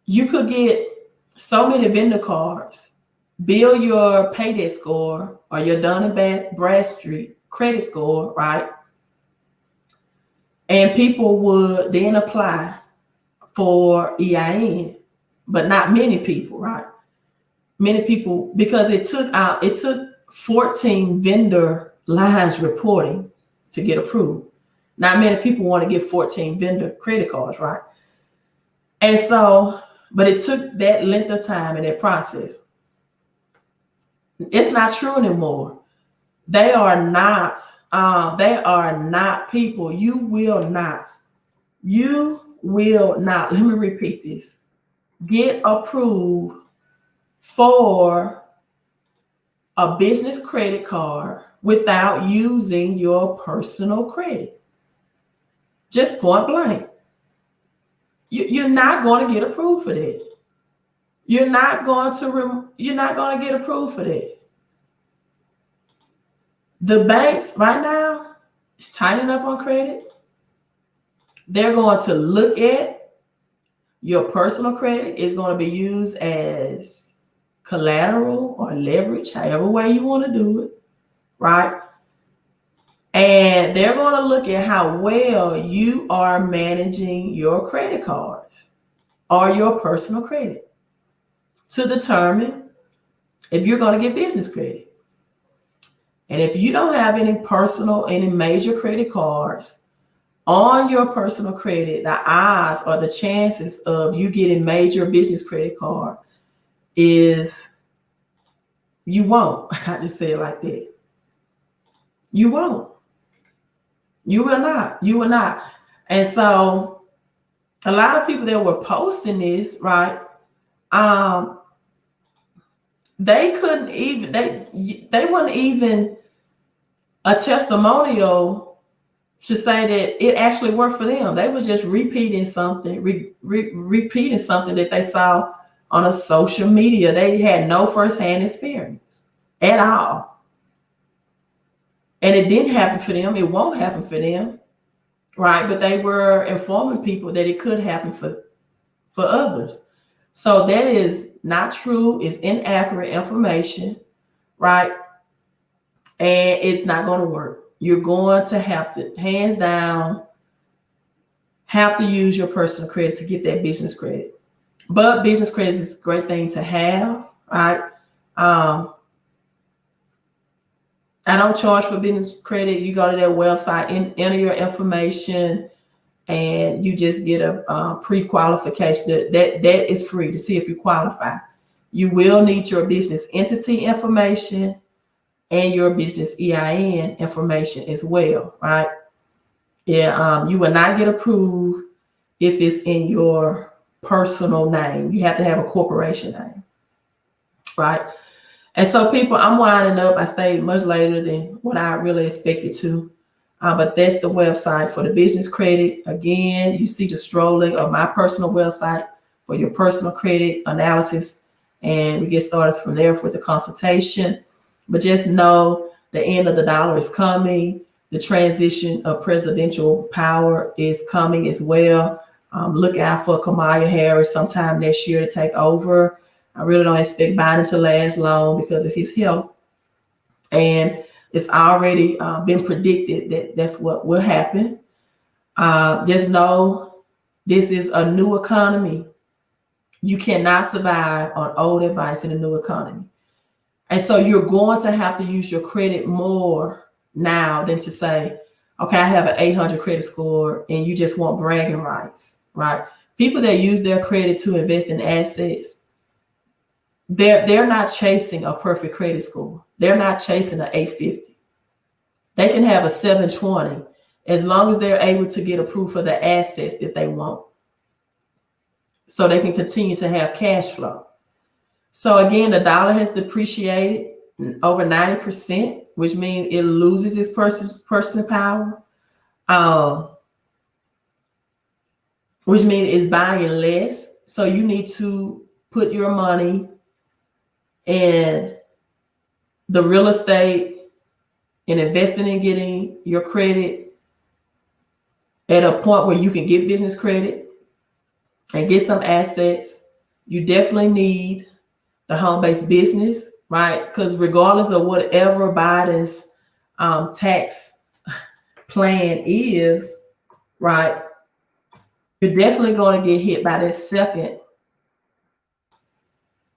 you could get so many vendor cards, build your payday score or your Dun & Bradstreet credit score, right? And people would then apply for EIN, but not many people, right? Many people, because it took 14 vendor lines reporting to get approved. Not many people want to get 14 vendor credit cards, right? And so, but it took that length of time and that process. It's not true anymore. They are not people. You will not, let me repeat this, get approved for a business credit card without using your personal credit. Just point blank. You're not going to get approved for that. You're not going to get approved for that. The banks right now is tightening up on credit. They're going to look at your personal credit. Is going to be used as collateral or leverage, however way you want to do it, right? And they're going to look at how well you are managing your credit cards or your personal credit to determine if you're going to get business credit. And if you don't have any major credit cards on your personal credit, the odds or the chances of you getting major business credit card is you won't. I just say it like that. You won't. You will not. You will not. And so a lot of people that were posting this, right? They couldn't even, they weren't even a testimonial to say that it actually worked for them. They were just repeating something, repeating something that they saw on a social media. They had no firsthand experience at all. And it didn't happen for them. It won't happen for them, right? But they were informing people that it could happen for others. So that is not true. It's inaccurate information, right? And it's not going to work. You're going to have to, hands down, have to use your personal credit to get that business credit. But business credit is a great thing to have, right? I don't charge for business credit. You go to their website, enter your information, and you just get a pre-qualification. That is free to see if you qualify. You will need your business entity information and your business EIN information as well, right? Yeah, you will not get approved if it's in your personal name. You have to have a corporation name, right? And so people, I'm winding up. I stayed much later than what I really expected to. But that's the website for the business credit. Again, you see the strolling of my personal website for your personal credit analysis. And we get started from there with the consultation. But just know the end of the dollar is coming. The transition of presidential power is coming as well. Look out for Kamala Harris sometime next year to take over. I really don't expect Biden to last long because of his health. And it's already been predicted that that's what will happen. Just know this is a new economy. You cannot survive on old advice in a new economy. And so you're going to have to use your credit more now than to say, okay, I have an 800 credit score and you just want bragging rights, right? People that use their credit to invest in assets, they're not chasing a perfect credit score. They're not chasing an 850. They can have a 720 as long as they're able to get approved for the assets that they want. So they can continue to have cash flow. So again, the dollar has depreciated over 90%, which means it loses its purchasing power, which means it's buying less. So you need to put your money in the real estate and investing in getting your credit at a point where you can get business credit and get some assets. You definitely need the home-based business, right? Because regardless of whatever Biden's tax plan is, right, you're definitely going to get hit by that second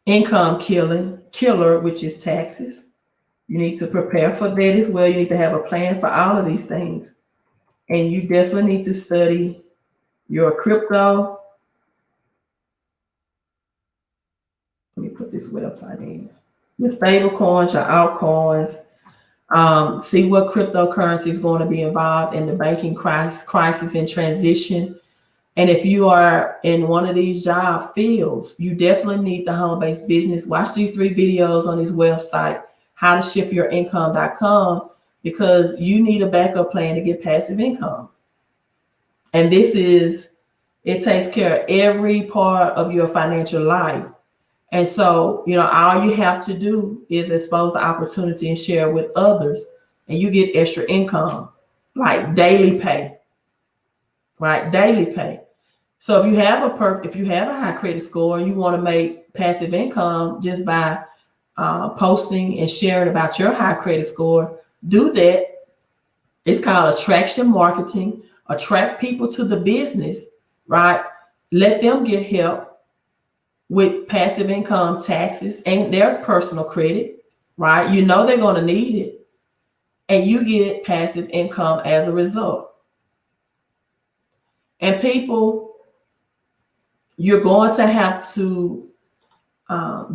income killer, which is taxes. You need to prepare for that as well. You need to have a plan for all of these things. And you definitely need to study your crypto. Let me put this website in. Your stable coins, your altcoins. See what cryptocurrency is going to be involved in the banking crisis and transition. And if you are in one of these job fields, you definitely need the home-based business. Watch these 3 videos on this website, howtoshiftyourincome.com, because you need a backup plan to get passive income. And it takes care of every part of your financial life. And so, all you have to do is expose the opportunity and share it with others, and you get extra income, like daily pay, right? Daily pay. So if you have a high credit score, you want to make passive income just by posting and sharing about your high credit score, do that. It's called attraction marketing. Attract people to the business, right? Let them get help with passive income, taxes, and their personal credit, right? They're going to need it, and you get passive income as a result. And people, you're going to have to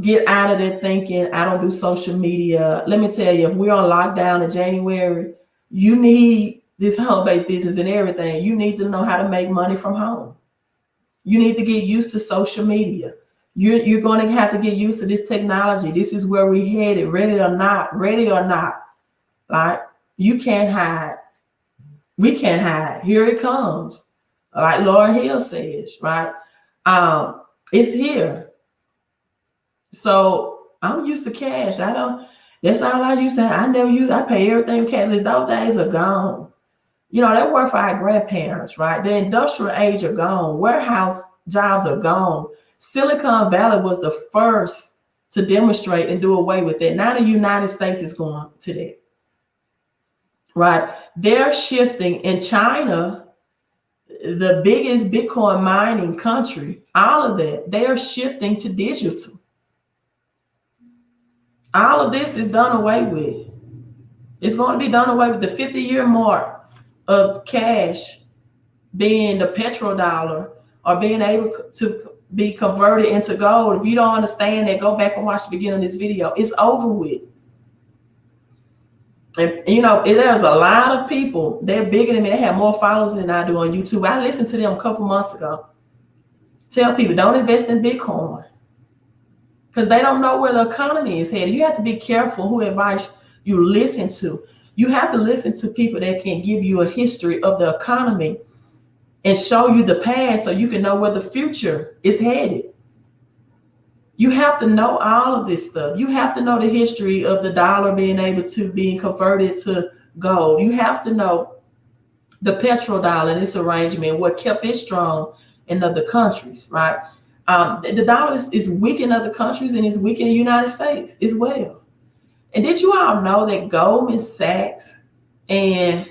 get out of there thinking, I don't do social media. Let me tell you, if we're on lockdown in January, you need this home-based business and everything. You need to know how to make money from home. You need to get used to social media. You're going to have to get used to this technology. This is where we're headed, ready or not, right? You can't hide. We can't hide. Here it comes. Like Laura Hill says, right? It's here. So I'm used to cash. That's all I used to have. I pay everything cashless. Those days are gone. That worked for our grandparents, right? The industrial age are gone. Warehouse jobs are gone. Silicon Valley was the first to demonstrate and do away with it. Now the United States is going to that, right? They're shifting in China, the biggest Bitcoin mining country, all of that, they are shifting to digital. All of this is done away with. It's going to be done away with. The 50-year mark of cash being the petrodollar or being able to be converted into gold. If you don't understand that, go back and watch the beginning of this video. It's over with. And there's a lot of people, they're bigger than me. They have more followers than I do on YouTube. I listened to them a couple months ago. Tell people, don't invest in Bitcoin, because they don't know where the economy is headed. You have to be careful who advice you listen to. You have to listen to people that can give you a history of the economy and show you the past so you can know where the future is headed. You have to know all of this stuff. You have to know the history of the dollar being able to be converted to gold. You have to know the petrodollar and its arrangement, what kept it strong in other countries, right? The dollar is weak in other countries, and it's weak in the United States as well. And did you all know that Goldman Sachs and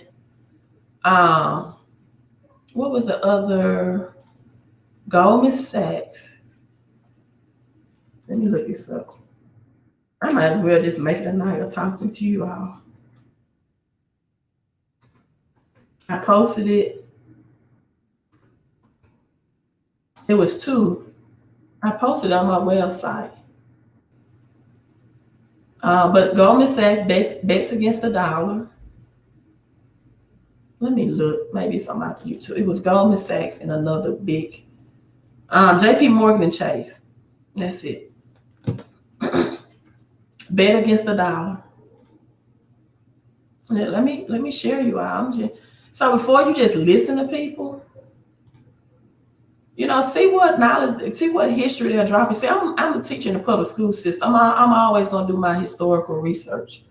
what was the other? Goldman Sachs. Let me look this up. I might as well just make it a night of talking to you all. I posted it. It was 2. I posted it on my website. But Goldman Sachs bets against the dollar. Let me look. Maybe it's on my YouTube. It was Goldman Sachs and another big, JP Morgan and Chase. That's it. Bet against the dollar. Let me share you out. So before you just listen to people, see what knowledge, see what history they're dropping. See, I'm a teacher in the public school system. I'm always going to do my historical research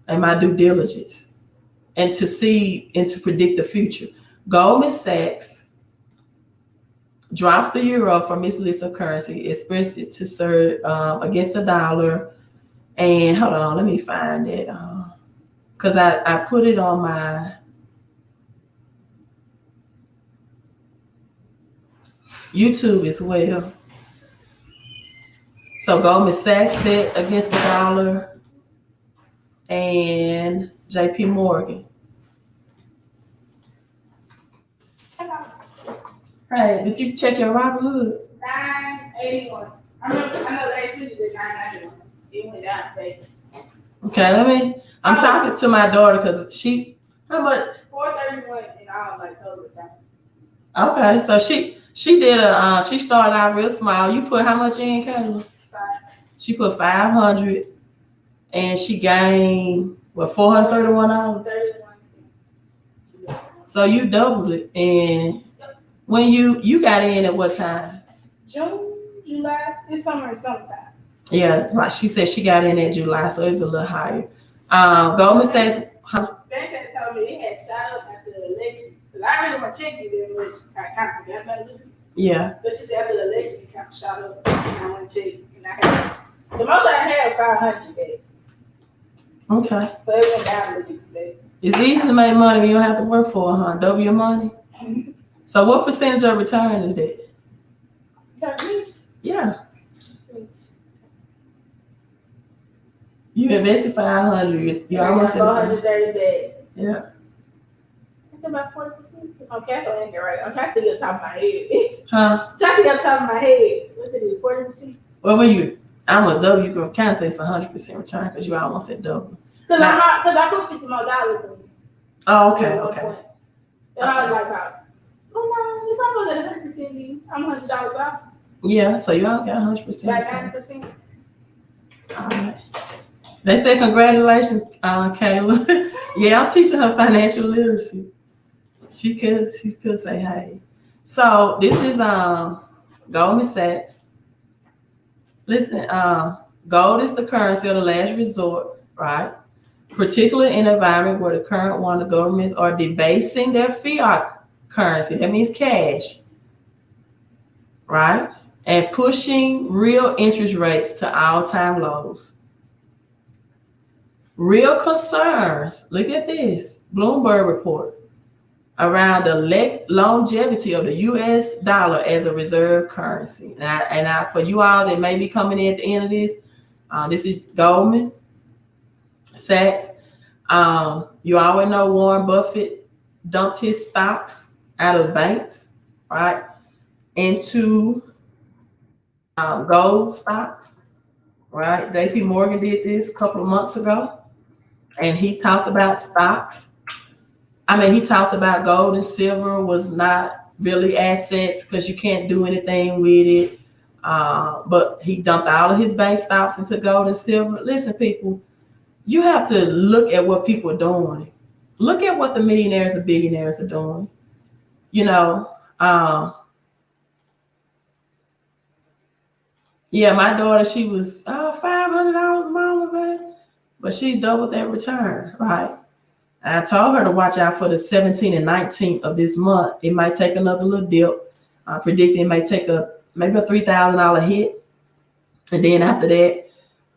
and my due diligence, and to see and to predict the future. Goldman Sachs drops the euro from its list of currency, expressed it to serve against the dollar. And hold on, let me find it, because I put it on my YouTube as well. So Goldman Sachs bet against the dollar and JP Morgan. Hey, did you check your Robinhood? 981. I know last week it was 991. It went down today. Okay, I'm talking to my daughter because she, how much? 431 and I don't like total return. Okay, so she did she started out real small. You put how much in, Kayla? 5. She put 500 and she gained what, $431? 31 cents. So you doubled it. And when you got in at what time? June, July, it's summer and summertime. Yeah, it's like she said she got in at July, so it was a little higher. Goldman Sachs, huh? Bank had told me it had shot up after the election. Because I really want to check you that much. I kind of forgot about it. Yeah. But she said after the election, it kind of shot up. And I want to check. And I had, the most I had was 500 today. Okay. So it went down a little bit today. It's easy to make money when you don't have to work for it, huh? Double your money. So what percentage of return is that? 30. Yeah. You invested 500. You almost said 430 back. Yeah. That's about 40%. If I'm calculating it right, I'm trying to think off the top of my head. Huh? Trying to think off the top of my head. What's it? 40%? Well, when you almost double, you can kind of say it's 100% return because you almost said double. Because I put $50 more in it. Oh, okay, At one okay. point. And I was like, oh no, it's almost at 100%. I'm $100 off. Yeah, so you all got 100%. Like so. 90%. All right. They said congratulations, Kayla. Yeah, I'm teaching her financial literacy. She could say hey. So this is Goldman Sachs. Listen, gold is the currency of the last resort, right? Particularly in an environment where the current one, the governments are debasing their fiat currency. That means cash, right? And pushing real interest rates to all-time lows. Real concerns, look at this, Bloomberg report, around the longevity of the US dollar as a reserve currency. And I, for you all that may be coming in at the end of this is Goldman Sachs. You already know Warren Buffett dumped his stocks out of banks, right, into gold stocks, right? JP Morgan did this a couple of months ago. And he talked about stocks. He talked about gold and silver was not really assets because you can't do anything with it. But he dumped all of his bank stocks into gold and silver. Listen, people, you have to look at what people are doing. Look at what the millionaires and billionaires are doing. You know, yeah, my daughter, she was $500 mama, man. But she's doubled that return, right? I told her to watch out for the 17th and 19th of this month. It might take another little dip. I predict it might take maybe a $3,000 hit. And then after that,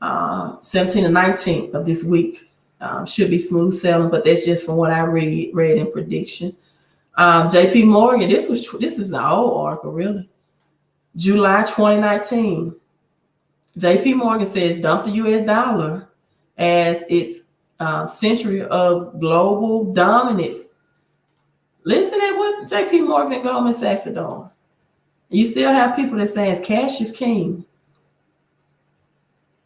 17th and 19th of this week should be smooth sailing, but that's just from what I read in prediction. JP Morgan, this is an old article, really. July 2019. JP Morgan says dump the US dollar as its century of global dominance. Listen at what JP Morgan and Goldman Sachs are doing. You still have people that saying cash is king.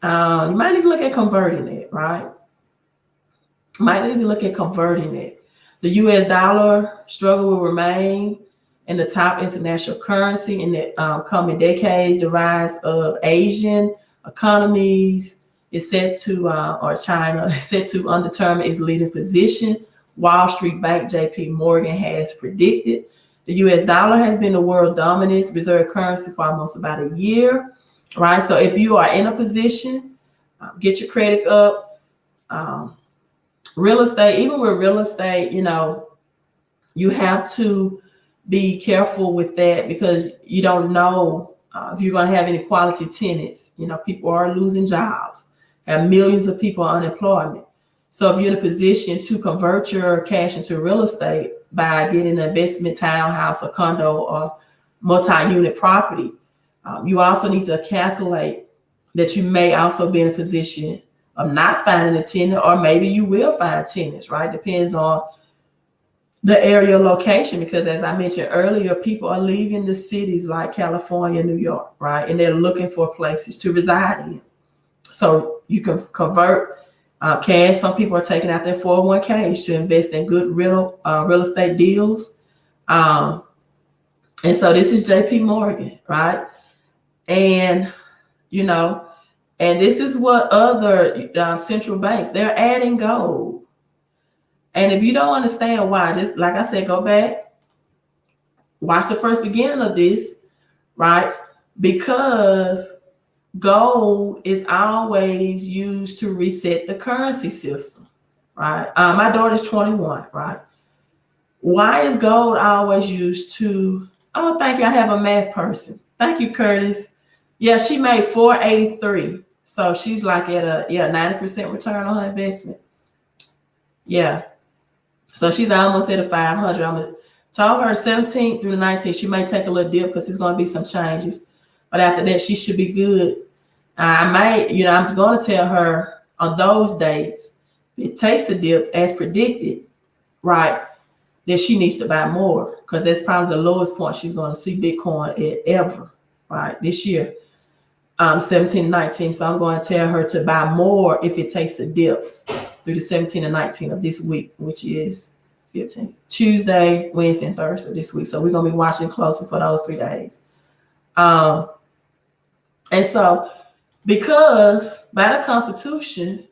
You might need to look at converting it, right? Might need to look at converting it. The US dollar struggle will remain in the top international currency in the coming decades. The rise of Asian economies is set to, or China is set to undetermine its leading position. Wall Street Bank JP Morgan has predicted. The US dollar has been the world's dominant reserve currency for almost about a year, right? So if you are in a position, get your credit up. Real estate, even with real estate, you know, you have to be careful with that because you don't know if you're going to have any quality tenants. You know, people are losing jobs, have millions of people on unemployment. So if you're in a position to convert your cash into real estate by getting an investment townhouse or condo or multi-unit property, you also need to calculate that you may also be in a position of not finding a tenant, or maybe you will find tenants, right? Depends on the area location, because as I mentioned earlier, people are leaving the cities like California, New York, right? And they're looking for places to reside in. So you can convert Cash, some people are taking out their 401ks to invest in good real estate deals. And so this is JP Morgan, right? And, and this is what other central banks, they're adding gold. And if you don't understand why, just like I said, go back, watch the first beginning of this, right? Because gold is always used to reset the currency system, right? My daughter's 21, right? Why is gold always used to, oh, thank you, I have a math person. Thank you, Curtis. Yeah, she made 483. So she's like at a 90% return on her investment. Yeah. So she's almost at a 500. I'm going to tell her 17 through the 19. She may take a little dip because there's going to be some changes. But after that, she should be good. I might, I'm going to tell her on those days, it takes the dips as predicted, right? That she needs to buy more because that's probably the lowest point she's going to see Bitcoin at ever, right? This year, 17 and 19. So I'm going to tell her to buy more if it takes a dip through the 17 and 19 of this week, which is 15, Tuesday, Wednesday, and Thursday this week. So we're going to be watching closer for those 3 days. And so because by the Constitution,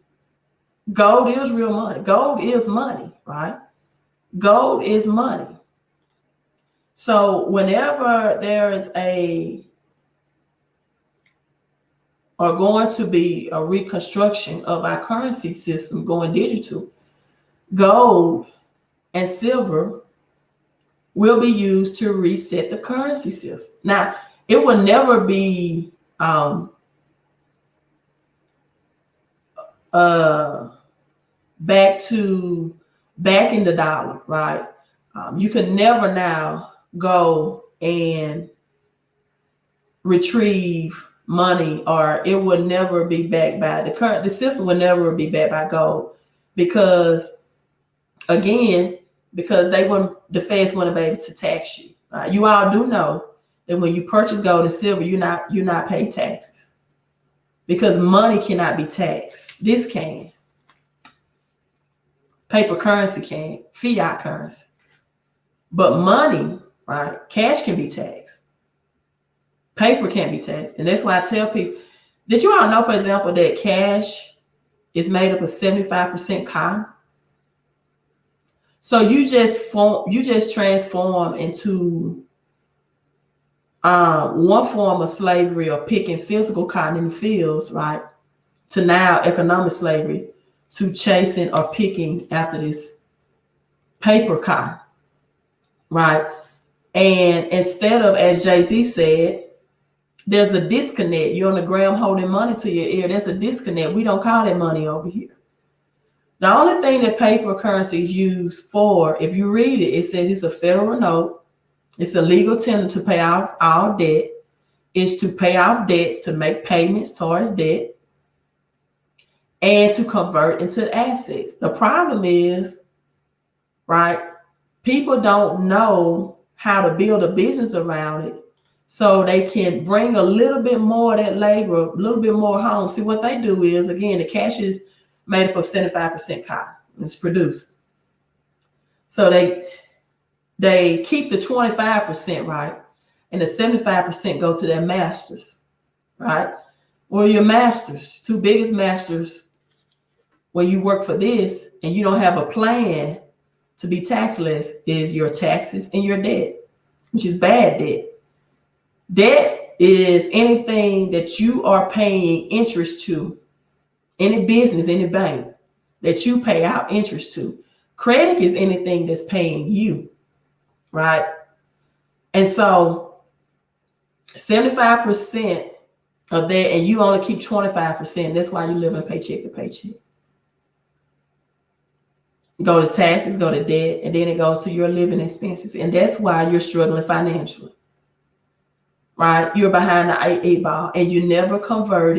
gold is real money. Gold is money, right? Gold is money. So whenever there is going to be a reconstruction of our currency system going digital, gold and silver will be used to reset the currency system. Now, it will never be back in the dollar, right? You can never now go and retrieve money, or it would never be backed by the system will never be backed by gold, because again, because the feds wouldn't be able to tax you. Right? You all do know that when you purchase gold and silver, you're not paying taxes, because money cannot be taxed. This can. Paper currency can, fiat currency. But money, right? Cash can be taxed. Paper can't be taxed. And that's why I tell people, did you all know, for example, that cash is made up of 75% cotton? So you just transform into one form of slavery, or picking physical cotton in the fields, right? To now economic slavery, to chasing or picking after this paper cotton, right? And instead of, as Jay-Z said, there's a disconnect. You're on the gram holding money to your ear. There's a disconnect. We don't call that money over here. The only thing that paper currency is used for, if you read it, it says it's a federal note. It's a legal tender to pay off all debt. It's to pay off debts, to make payments towards debt, and to convert into assets. The problem is, right, people don't know how to build a business around it so they can bring a little bit more of that labor, a little bit more home. See, what they do is, again, the cash is made up of 75% cotton. It's produced. So they keep the 25%, right? And the 75% go to their masters, right? Well, your masters, two biggest masters, when you work for this and you don't have a plan to be taxless, is your taxes and your debt, which is bad debt. Debt is anything that you are paying interest to, any business, any bank that you pay out interest to. Credit is anything that's paying you, right? And so 75% of that, and you only keep 25%. That's why you live in paycheck to paycheck. Go to taxes, go to debt, and then it goes to your living expenses. And that's why you're struggling financially, right? You're behind the eight ball, and you never convert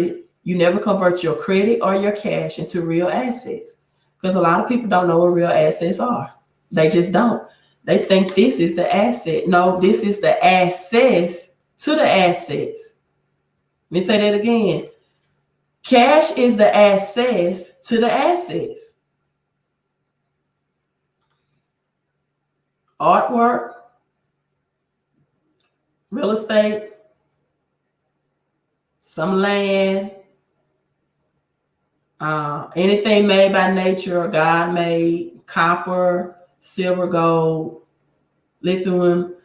your credit or your cash into real assets. Because a lot of people don't know what real assets are. They just don't. They think this is the asset. No, this is the access to the assets. Let me say that again. Cash is the access to the assets. Artwork, real estate, some land, anything made by nature or God made, copper, silver, gold, lithium,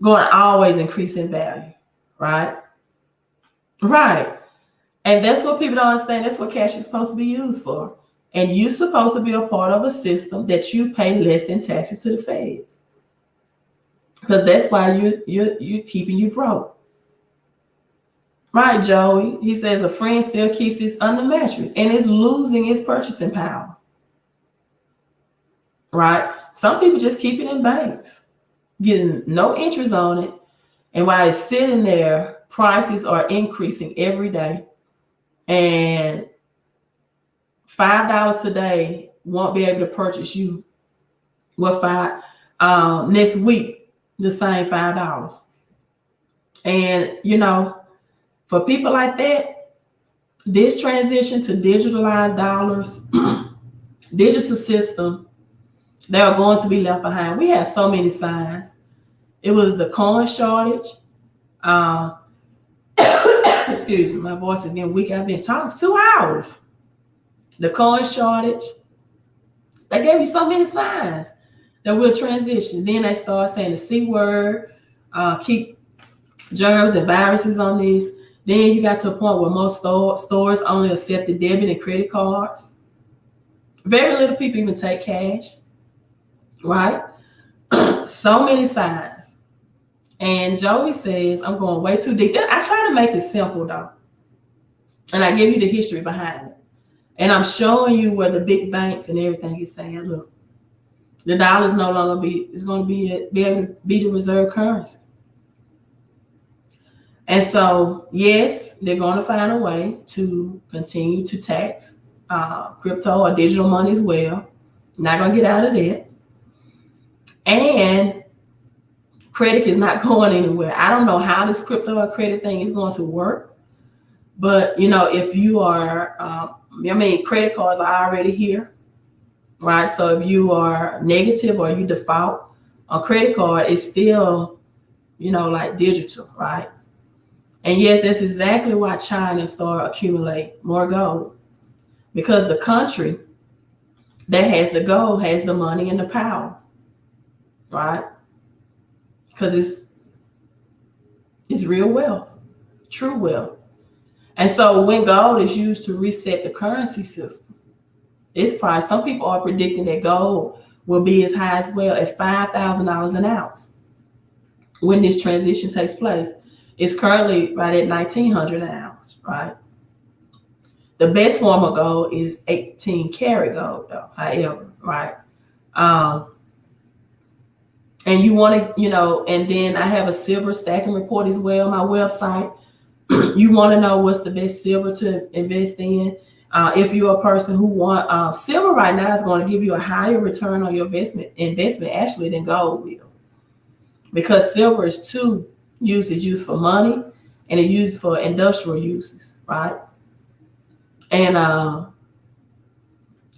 going to always increase in value, right? Right. And that's what people don't understand. That's what cash is supposed to be used for. And you're supposed to be a part of a system that you pay less in taxes to the feds. Because that's why you're keeping you broke. Right, Joey? He says a friend still keeps his under mattress and is losing its purchasing power. Right? Some people just keep it in banks, getting no interest on it. And while it's sitting there, prices are increasing every day. And $5 today won't be able to purchase you with next week the same $5. And you know, for people like that, this transition to digitalized dollars, digital system, they are going to be left behind. We had so many signs. It was the coin shortage. Excuse me, my voice is getting weak. I've been talking for 2 hours. The coin shortage. They gave you so many signs that we'll transition. Then they start saying the C word, keep germs and viruses on these. Then you got to a point where most stores only accepted debit and credit cards. Very little people even take cash, right? So many signs. And Joey says, I'm going way too deep. I try to make it simple though. And I give you the history behind it. And I'm showing you where the big banks and everything is saying, look, the dollar is no longer it's going to be able to be the reserve currency. And so, yes, they're going to find a way to continue to tax crypto or digital money as well. Not going to get out of that. And credit is not going anywhere. I don't know how this crypto or credit thing is going to work. But, you know, if you are, credit cards are already here, right? So if you are negative or you default on credit card, it's still, you know, like digital, right? And yes, that's exactly why China started accumulating more gold, because the country that has the gold has the money and the power, right? Because it's real wealth, true wealth. And so when gold is used to reset the currency system, it's price. Some people are predicting that gold will be as high as well at $5,000 an ounce when this transition takes place. It's currently right at $1,900 an ounce, right? The best form of gold is 18 karat gold, though, however, right? And you want to, you know, and then I have a silver stacking report as well, my website. You want to know what's the best silver to invest in. If you're a person who want silver right now is going to give you a higher return on your investment actually than gold will, because silver is two uses: used for money and it's used for industrial uses, right? And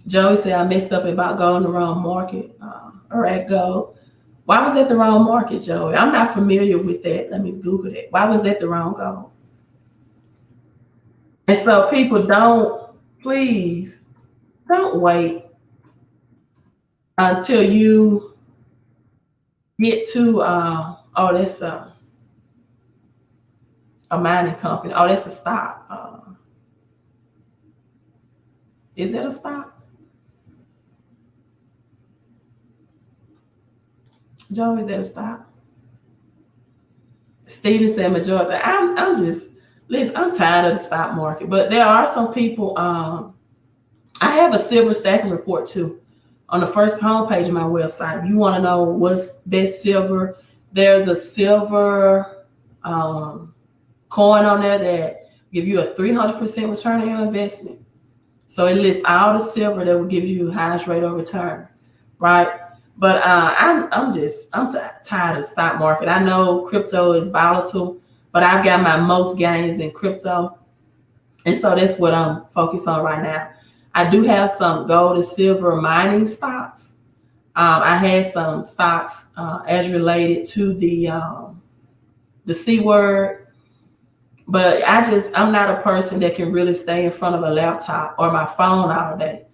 Joey said I messed up about gold in the wrong market or at gold. Why was that the wrong market, Joey? I'm not familiar with that. Let me Google that. Why was that the wrong gold? And so people please don't wait until you get to, that's a mining company. Oh, that's a stock. Is that a stock? Joe, is that a stock? Steven said majority. I'm just, listen, I'm tired of the stock market, but there are some people, I have a silver stacking report too on the first homepage of my website. If you want to know what's best silver, there's a silver coin on there that give you a 300% return on your investment. So it lists all the silver that will give you the highest rate of return, right? But I'm tired of the stock market. I know crypto is volatile, but I've got my most gains in crypto. And so that's what I'm focused on right now. I do have some gold and silver mining stocks. I had some stocks as related to the C word, but I'm not a person that can really stay in front of a laptop or my phone all day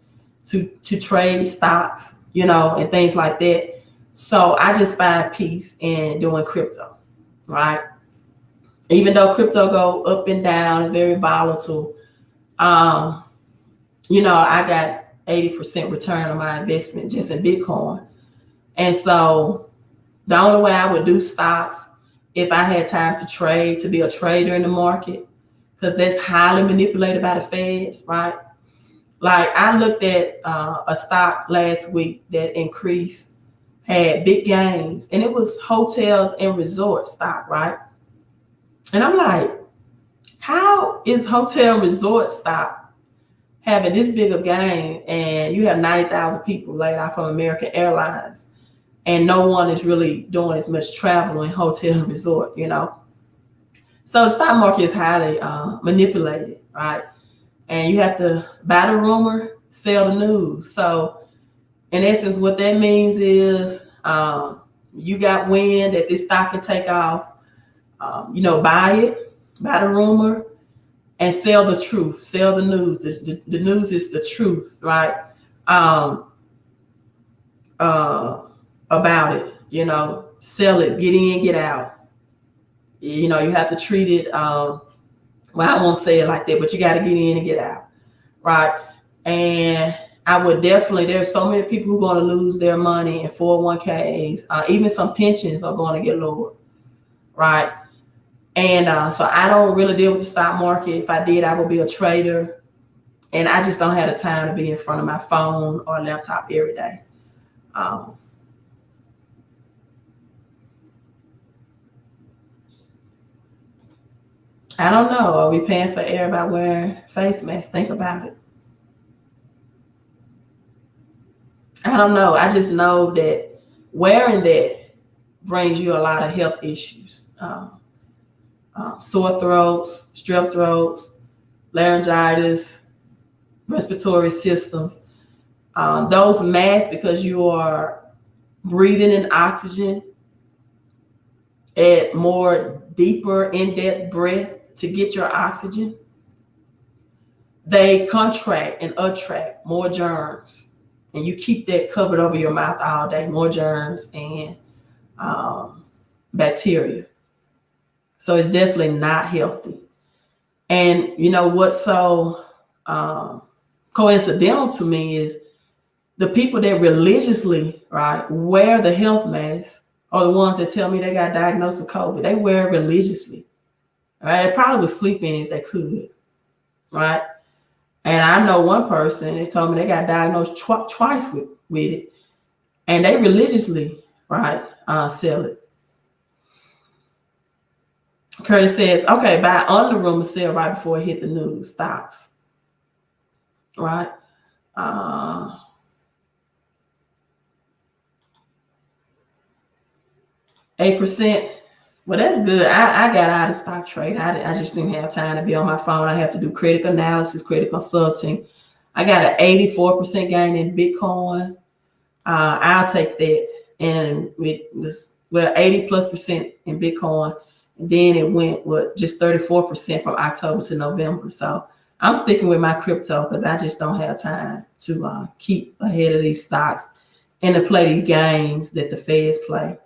to trade stocks, and things like that. So I just find peace in doing crypto, right? Even though crypto go up and down, it's very volatile. I got 80% return on my investment just in Bitcoin. And so the only way I would do stocks if I had time to trade, to be a trader in the market, because that's highly manipulated by the feds, right? Like I looked at a stock last week that increased, had big gains, and it was hotels and resort stock, right? And I'm like, how is hotel and resort stock having this big a gain and you have 90,000 people laid off from American Airlines and no one is really doing as much travel in hotel and resort, So the stock market is highly manipulated, right? And you have to buy the rumor, sell the news. So in essence, what that means is you got wind that this stock can take off, buy it, buy the rumor, and sell the truth, sell the news. The news is the truth, right? About it, sell it, get in, get out. You have to treat it, well, I won't say it like that, but you got to get in and get out, right? And I would definitely, there's so many people who are going to lose their money in 401ks, even some pensions are going to get lowered, right? And so I don't really deal with the stock market. If I did, I would be a trader. And I just don't have the time to be in front of my phone or laptop every day. I don't know. Are we paying for air by wearing face masks? Think about it. I don't know. I just know that wearing that brings you a lot of health issues. Sore throats, strep throats, laryngitis, respiratory systems. Those masks, because you are breathing in oxygen at more deeper, in-depth breath to get your oxygen, they contract and attract more germs. And you keep that covered over your mouth all day, more germs and bacteria. So it's definitely not healthy. And what's so coincidental to me is the people that religiously, right, wear the health mask are the ones that tell me they got diagnosed with COVID. They wear it religiously, right? They probably would sleep in it if they could, right? And I know one person, they told me they got diagnosed twice with it, and they religiously, right, sell it. Curtis says, okay, buy on the rumor, sell right before it hit the news, stocks, right? 8%. Well, that's good. I got out of stock trade. I just didn't have time to be on my phone. I have to do credit analysis, credit consulting. I got an 84% gain in Bitcoin. I'll take that. And with this, 80+% in Bitcoin. And then it went just 34% from October to November. So I'm sticking with my crypto because I just don't have time to keep ahead of these stocks and to play these games that the feds play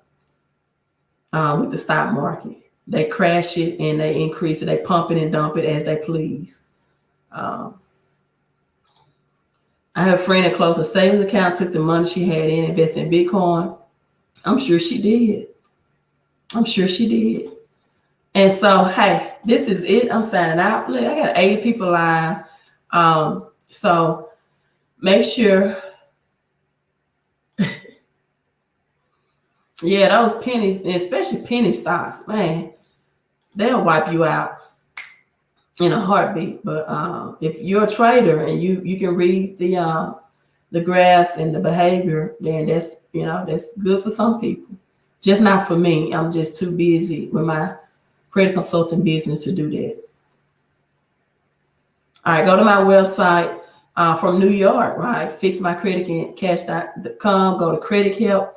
with the stock market. They crash it and they increase it. They pump it and dump it as they please. I have a friend that closed a savings account, took the money she had in, invested in Bitcoin. I'm sure she did. And so, hey, this is it. I'm signing out. Look, I got 80 people live. So make sure. Yeah, those pennies, especially penny stocks, man, they'll wipe you out in a heartbeat. But if you're a trader and you can read the graphs and the behavior, then that's good for some people. Just not for me. I'm just too busy with my credit consulting business to do that. All right, go to my website from New York, right? fixmycreditandcash.com. Go to credit help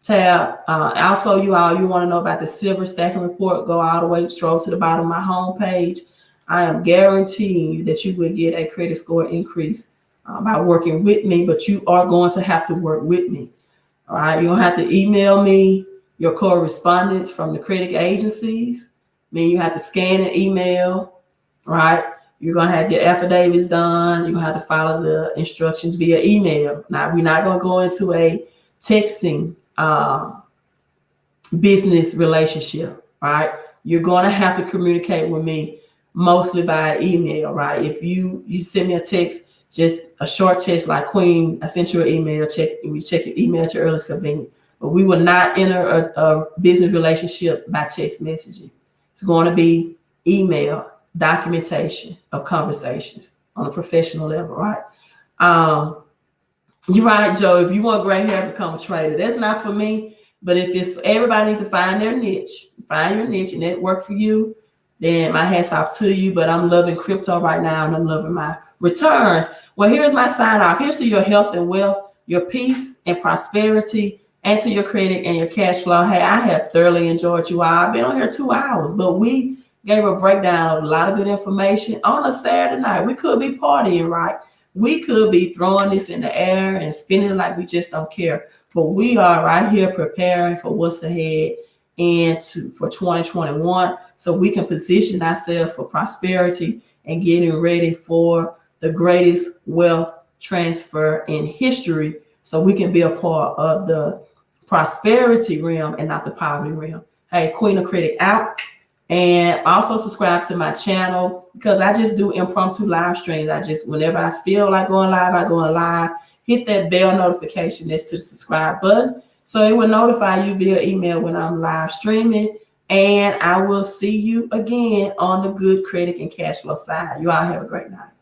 tab. Also, you want to know about the silver stacking report, go all the way, scroll to the bottom of my homepage. I am guaranteeing you that you will get a credit score increase by working with me, but you are going to have to work with me. All right, you're going to have to email me your correspondence from the credit agencies. You have to scan an email, right? You're going to have your affidavits done. You're going to have to follow the instructions via email. Now, we're not going to go into a texting business relationship, right? You're going to have to communicate with me mostly by email, right? If you send me a text, just a short text like, Queen, I sent you an email, we check your email at your earliest convenience. But we will not enter a business relationship by text messaging. It's going to be email, documentation of conversations on a professional level, right? You're right, Joe. If you want gray hair, become a trader. That's not for me. But if it's for everybody, need to find their niche, find your niche, and that work for you, then my hat's off to you. But I'm loving crypto right now, and I'm loving my returns. Well, here's my sign off. Here's to your health and wealth, your peace and prosperity, and to your credit and your cash flow. Hey, I have thoroughly enjoyed you all. I've been on here 2 hours, but we gave a breakdown of a lot of good information on a Saturday night. We could be partying, right? We could be throwing this in the air and spinning it like we just don't care. But we are right here preparing for what's ahead and for 2021, so we can position ourselves for prosperity and getting ready for the greatest wealth transfer in history, so we can be a part of the prosperity realm and not the poverty realm. Hey, Queen of Credit out. And also subscribe to my channel, because I just do impromptu live streams. Whenever I feel like going live, I go live. Hit that bell notification next to the subscribe button, so it will notify you via email when I'm live streaming. And I will see you again on the good credit and cash flow side. You all have a great night.